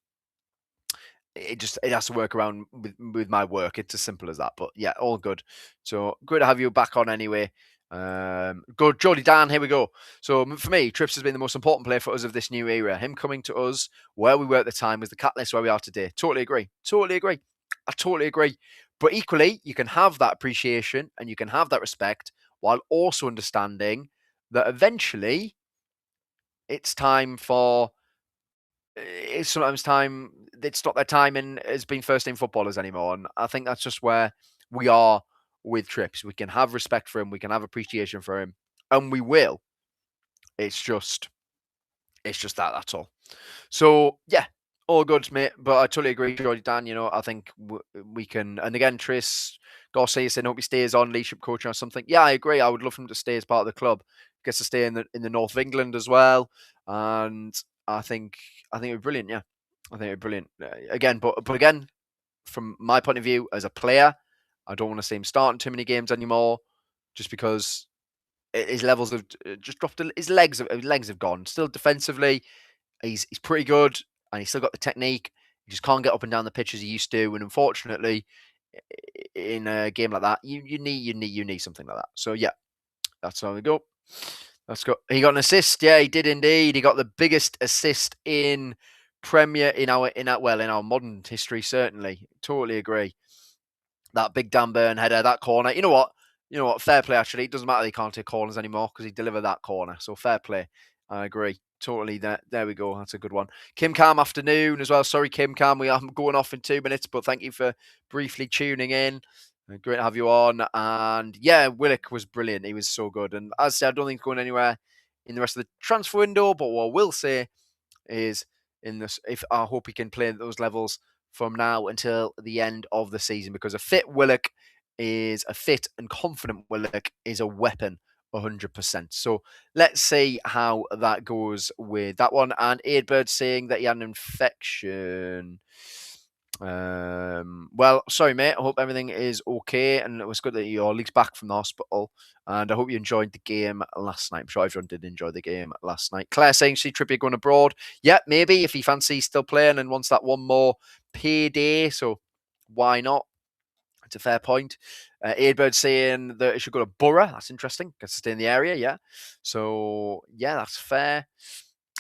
it has to work around with my work. It's as simple as that. But yeah, all good. So good to have you back on anyway. Good. Jody Dan, here we go. So for me, Trips has been the most important player for us of this new era. Him coming to us where we were at the time was the catalyst where we are today. Totally agree. I totally agree. But equally, you can have that appreciation and you can have that respect while also understanding that eventually it's time for... It's sometimes time. It's not their time as being first team footballers anymore. And I think that's just where we are with Trips. We can have respect for him. We can have appreciation for him. And we will. It's just that. That's all. So, yeah. All good, mate. But I totally agree, Jordy Dan. I think we can. And again, Tris Garcia saying, hope he stays on leadership coaching or something. Yeah, I agree. I would love him to stay as part of the club. Gets to stay in the north of England as well. And I think it'd be brilliant. Yeah, I think it'd be brilliant. Again, but again, from my point of view as a player, I don't want to see him starting too many games anymore, just because his levels have just dropped. His legs have gone. Still defensively, he's pretty good, and he's still got the technique. He just can't get up and down the pitch as he used to. And unfortunately, in a game like that, you need something like that. So yeah, that's how we go. He got an assist. Yeah, he did indeed. He got the biggest assist in in our modern history, certainly. Totally agree. That big Dan Burn header, that corner. You know what? Fair play, actually. It doesn't matter that he can't take corners anymore because he delivered that corner. So fair play. I agree. Totally. There we go. That's a good one. Kim Cam afternoon as well. Sorry, Kim Cam. We are going off in 2 minutes, but thank you for briefly tuning in. Great to have you on. And yeah, Willock was brilliant. He was so good. And as I said, I don't think he's going anywhere in the rest of the transfer window. But what I will say is, I hope he can play at those levels from now until the end of the season, because a fit and confident Willock is a weapon 100%. So let's see how that goes with that one. And Aidbird saying that he had an infection. Well, sorry, mate. I hope everything is okay, and it was good that you're at least back from the hospital. And I hope you enjoyed the game last night. I'm sure everyone did enjoy the game last night. Claire saying, see Trippier going abroad. Yeah, maybe if he fancies still playing and wants that one more payday. So why not? It's a fair point. Aidbird saying that it should go to Borough. That's interesting. Gets to stay in the area, yeah. So yeah, that's fair.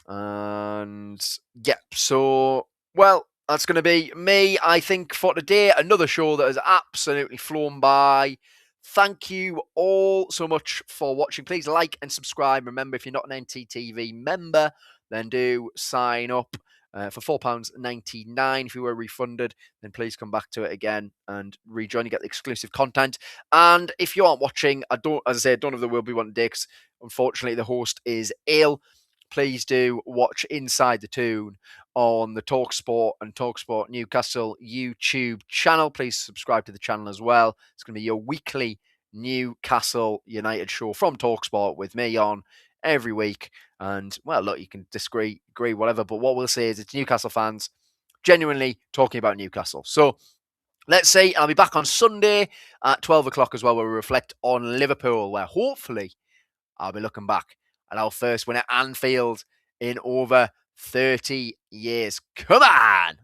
And yeah, so well. That's going to be me, I think, for today. Another show that has absolutely flown by. Thank you all so much for watching. Please like and subscribe. Remember, if you're not an NTTV member, then do sign up for £4.99. If you were refunded, then please come back to it again and rejoin. You get the exclusive content. And if you aren't watching, I don't know if there will be one today because unfortunately the host is ill. Please do watch Inside the Toon on the talkSPORT and talkSPORT Newcastle YouTube channel. Please subscribe to the channel as well. It's going to be your weekly Newcastle United show from talkSPORT with me on every week. And, well, look, you can disagree, agree, whatever. But what we'll say is it's Newcastle fans genuinely talking about Newcastle. So let's see. I'll be back on Sunday at 12 o'clock as well, where we reflect on Liverpool, where hopefully I'll be looking back at our first win at Anfield in over 30 years. Come on!